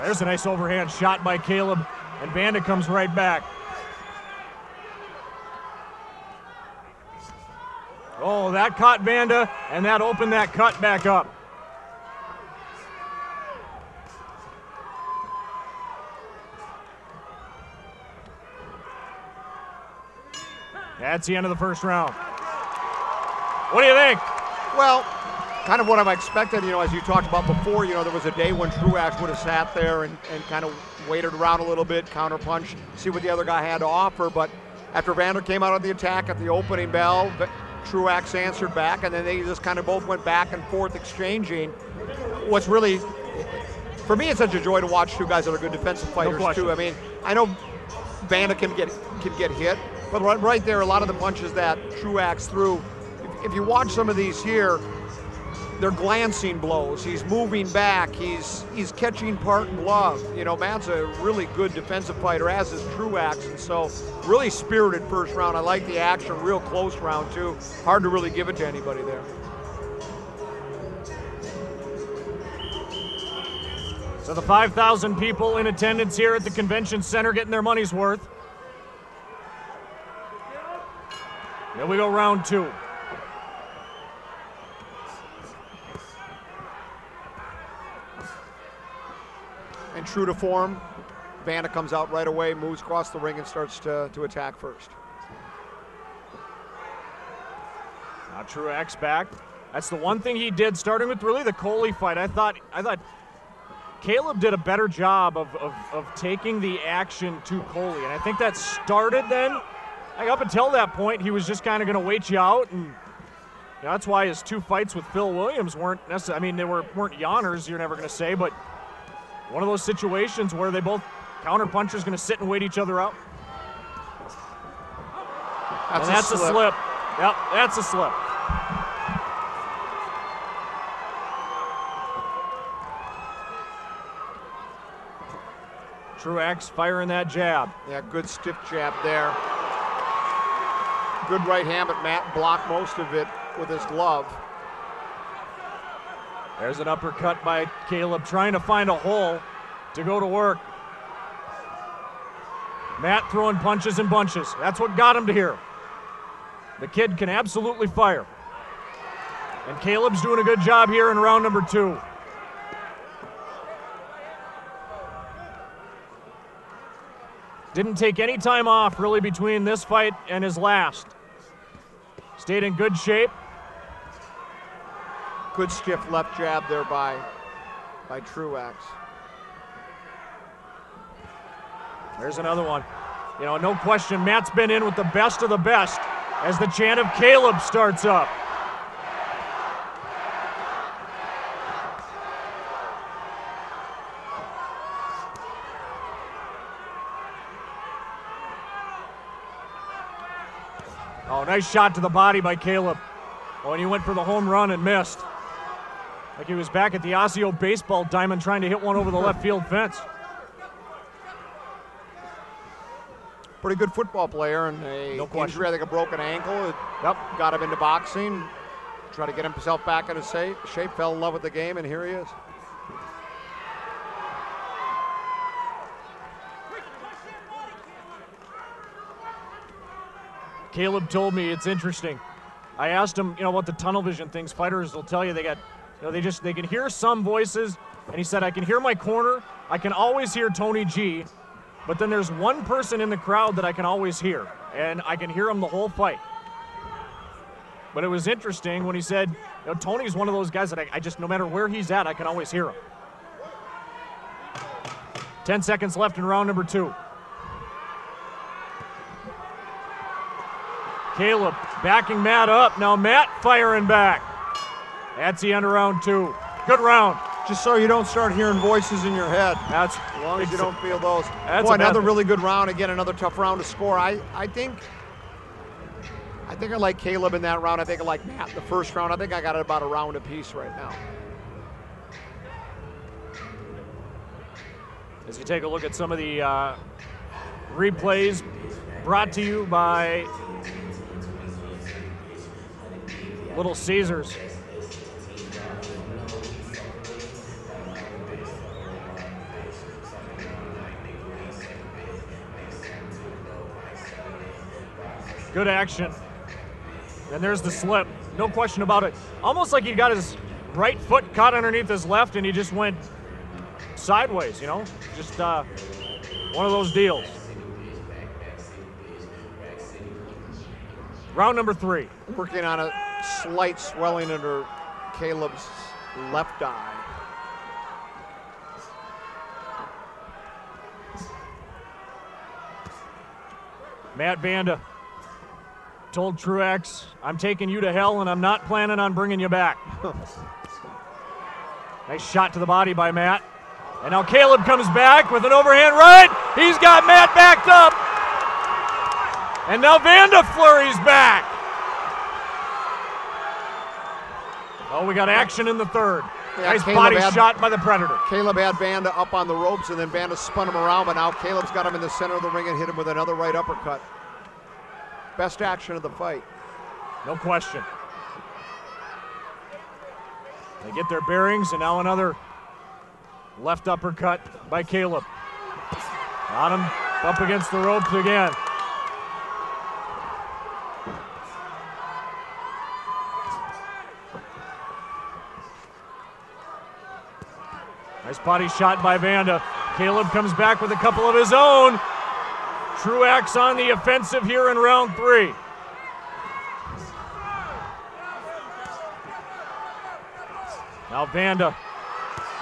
There's a nice overhand shot by Caleb, and Vanda comes right back. Oh, that caught Vanda, and that opened that cut back up. That's the end of the first round. What do you think? Well, kind of what I've expected, as you talked about before, there was a day when Truax would have sat there and kind of waited around a little bit, counterpunch, see what the other guy had to offer. But after Vander came out of the attack at the opening bell, Truax answered back, and then they just kind of both went back and forth exchanging. What's really, for me, it's such a joy to watch two guys that are good defensive fighters, too. I mean, I know Vander can get hit, but right there, a lot of the punches that Truax threw, if you watch some of these here, they're glancing blows. He's moving back. He's catching part glove. Matt's a really good defensive fighter, as is Truax, and so really spirited first round. I like the action, real close round too. Hard to really give it to anybody there. So the 5,000 people in attendance here at the convention center getting their money's worth. Here we go, round two. And true to form, Vanda comes out right away, moves across the ring, and starts to attack first. Now Truax back. That's the one thing he did, starting with really the Coley fight. I thought Caleb did a better job of taking the action to Coley, and I think that started then. Up until that point, he was just kind of going to wait you out, and that's why his two fights with Phil Williams weren't necessarily, I mean, they weren't yawners, you're never going to say, but one of those situations where they both counter-punchers going to sit and wait each other out. That's a slip. Yep, that's a slip. Truax firing that jab. Yeah, good stiff jab there. Good right hand, but Matt blocked most of it with his glove. There's an uppercut by Caleb, trying to find a hole to go to work. Matt throwing punches and bunches. That's what got him to here. The kid can absolutely fire. And Caleb's doing a good job here in round number two. Didn't take any time off really between this fight and his last. Stayed in good shape. Good stiff left jab there by Truax. There's another one. No question, Matt's been in with the best of the best as the chant of Caleb starts up. Oh, nice shot to the body by Caleb. Oh, and he went for the home run and missed. Like he was back at the Osseo baseball diamond trying to hit one over the left field fence. Pretty good football player, and injury, I think a broken ankle. Got him into boxing. Try to get himself back into shape. Fell in love with the game, and here he is. Caleb told me it's interesting. I asked him, what the tunnel vision things. Fighters will tell you they got, they can hear some voices, and he said, I can hear my corner. I can always hear Tony G, but then there's one person in the crowd that I can always hear, and I can hear him the whole fight. But it was interesting when he said, Tony's one of those guys that I just, no matter where he's at, I can always hear him. 10 seconds left in round number two. Caleb backing Matt up. Now Matt firing back. That's the end of round two. Good round. Just so you don't start hearing voices in your head. That's as long as you don't feel those. That's Boy, another really good round. Again, another tough round to score. I think I like Caleb in that round. I think I like Matt in the first round. I think I got it about a round apiece right now. As you take a look at some of the replays brought to you by Little Caesars. Good action. And there's the slip. No question about it. Almost like he got his right foot caught underneath his left and he just went sideways, you know? Just one of those deals. Round number 3. Working on a slight swelling under Caleb's left eye. Matt Banda told Truax, I'm taking you to hell and I'm not planning on bringing you back. Nice shot to the body by Matt. And now Caleb comes back with an overhand right. He's got Matt backed up. And now Banda flurries back. Oh, we got action in the third. Yeah, nice Caleb body shot by the Predator. Caleb had Banda up on the ropes, and then Banda spun him around, but now Caleb's got him in the center of the ring and hit him with another right uppercut. Best action of the fight. No question. They get their bearings, and now another left uppercut by Caleb. Got him up against the ropes again. Nice body shot by Banda. Caleb comes back with a couple of his own. Truax on the offensive here in round 3. Now Banda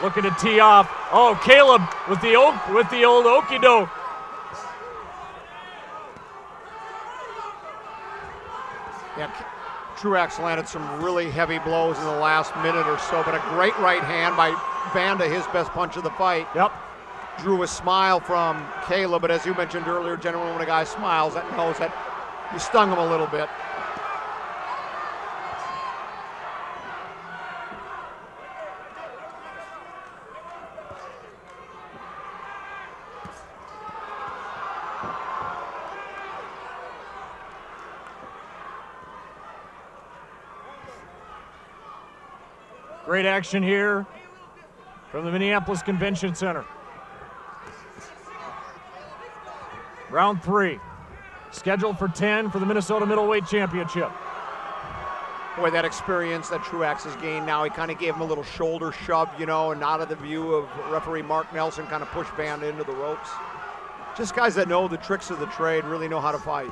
looking to tee off. Oh, Caleb with the old okey doke. Yeah, Truax landed some really heavy blows in the last minute or so, but a great right hand by Banda, his best punch of the fight. Yep. Drew a smile from Caleb, but as you mentioned earlier, generally when a guy smiles, that knows that you stung him a little bit. Great action here from the Minneapolis Convention Center. Round 3, scheduled for 10 for the Minnesota Middleweight Championship. Boy, that experience that Truax has gained now, he kind of gave him a little shoulder shove, you know, and out of the view of referee Mark Nelson, kind of pushed Banda into the ropes. Just guys that know the tricks of the trade, really know how to fight.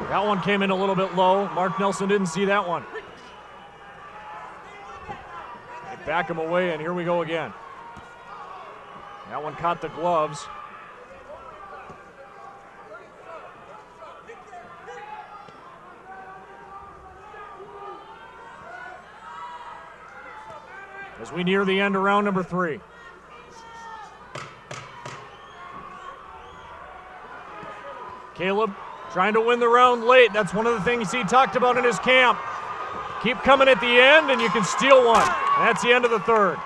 That one came in a little bit low. Mark Nelson didn't see that one. They back him away, and here we go again. That one caught the gloves. As we near the end of round number 3. Caleb trying to win the round late. That's one of the things he talked about in his camp. Keep coming at the end and you can steal one. And that's the end of the third.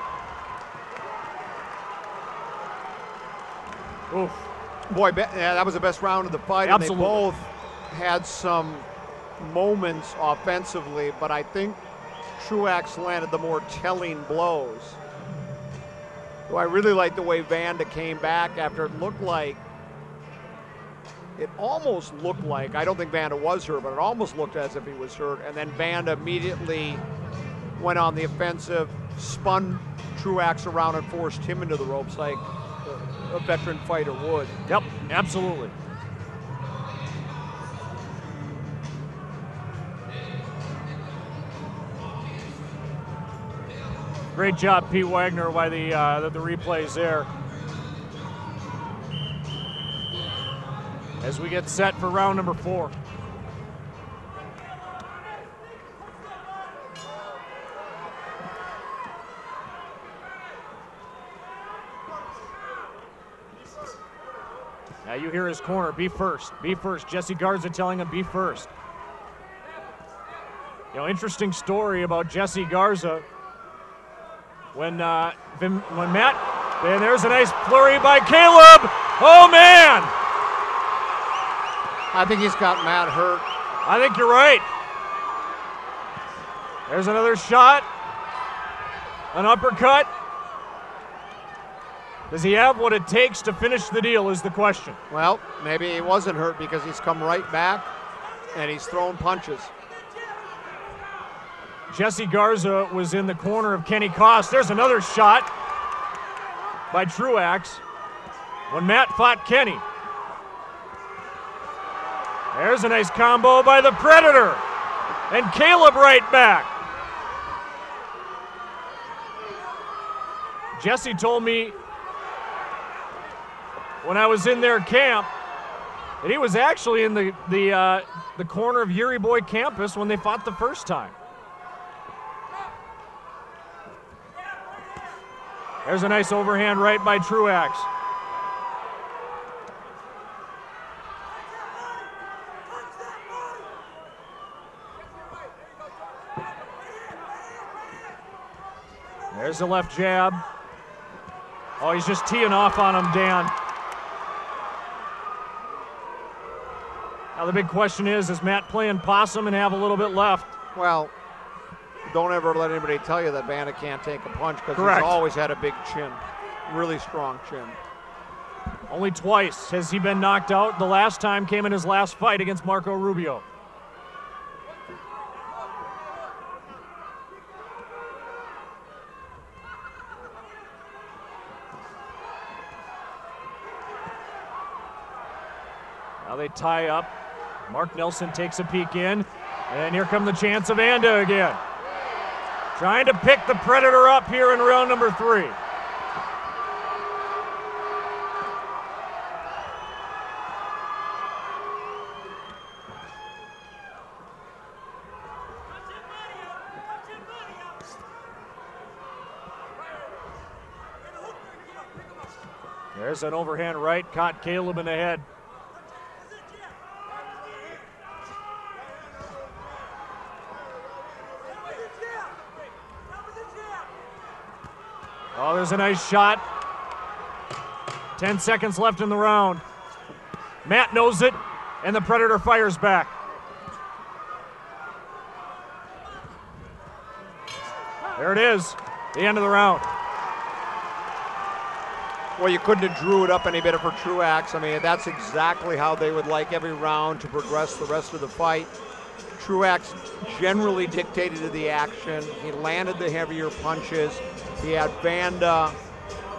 Oof. Boy, yeah, that was the best round of the fight. Absolutely. And they both had some moments offensively, but I think Truax landed the more telling blows. Though I really like the way Banda came back after it almost looked like, I don't think Banda was hurt, but it almost looked as if he was hurt. And then Banda immediately went on the offensive, spun Truax around and forced him into the ropes like a veteran fighter would. Yep, absolutely. Great job, Pete Wagner, by the replays there. As we get set for round number 4. Now you hear his corner, be first, be first. Jesse Garza telling him, be first. You know, interesting story about Jesse Garza. When Matt, and there's a nice flurry by Caleb. Oh man! I think he's got Matt hurt. I think you're right. There's another shot. An uppercut. Does he have what it takes to finish the deal is the question. Well, maybe he wasn't hurt because he's come right back. and he's throwing punches. Jesse Garza was in the corner of Kenny Koss. There's another shot by Truax when Matt fought Kenny. There's a nice combo by the Predator. And Caleb right back. Jesse told me when I was in their camp that he was actually in the corner of Yuri Boy campus when they fought the first time. There's a nice overhand right by Truax. There's the left jab. Oh, he's just teeing off on him, Dan. Now the big question is Matt playing possum and have a little bit left? Well, don't ever let anybody tell you that Vanda can't take a punch, because Correct. he's always had a big chin, really strong chin. Only twice has he been knocked out. The last time came in his last fight against Marco Rubio. Now they tie up. Mark Nelson takes a peek in, and here come the chants of Vanda again. Trying to pick the Predator up here in round number 3. There's an overhand right, caught Caleb in the head. Oh, there's a nice shot. 10 seconds left in the round. Matt knows it, and the Predator fires back. There it is, the end of the round. Well, you couldn't have drew it up any better for Truax. I mean, that's exactly how they would like every round to progress the rest of the fight. Truax generally dictated to the action. He landed the heavier punches. He had Vanda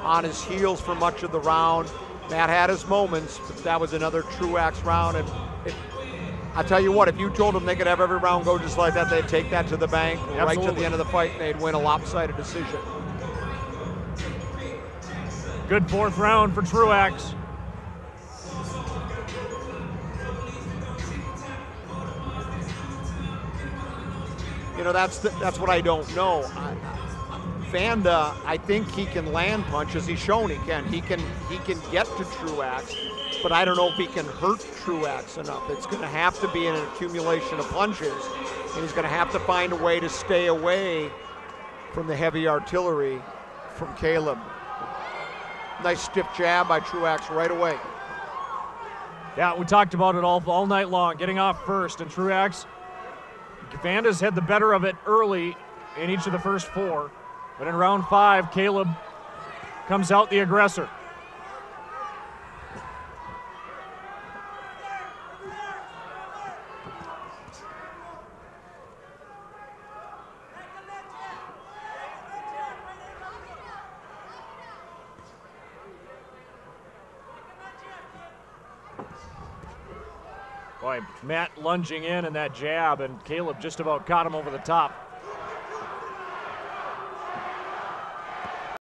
on his heels for much of the round. Matt had his moments, but that was another Truax round. And I tell you what, if you told them they could have every round go just like that, they'd take that to the bank. Absolutely. Right to the end of the fight, and they'd win a lopsided decision. Good 4th round for Truax. You know, that's what I don't know. Vanda, I think he can land punches. He's shown he can. He can get to Truax, but I don't know if he can hurt Truax enough. It's going to have to be an accumulation of punches, and he's going to have to find a way to stay away from the heavy artillery from Caleb. Nice stiff jab by Truax right away. Yeah, we talked about it all night long, getting off first, and Truax, Vanda's had the better of it early in each of the first 4. But in round 5, Caleb comes out the aggressor. Boy, Matt lunging in and that jab, and Caleb just about caught him over the top.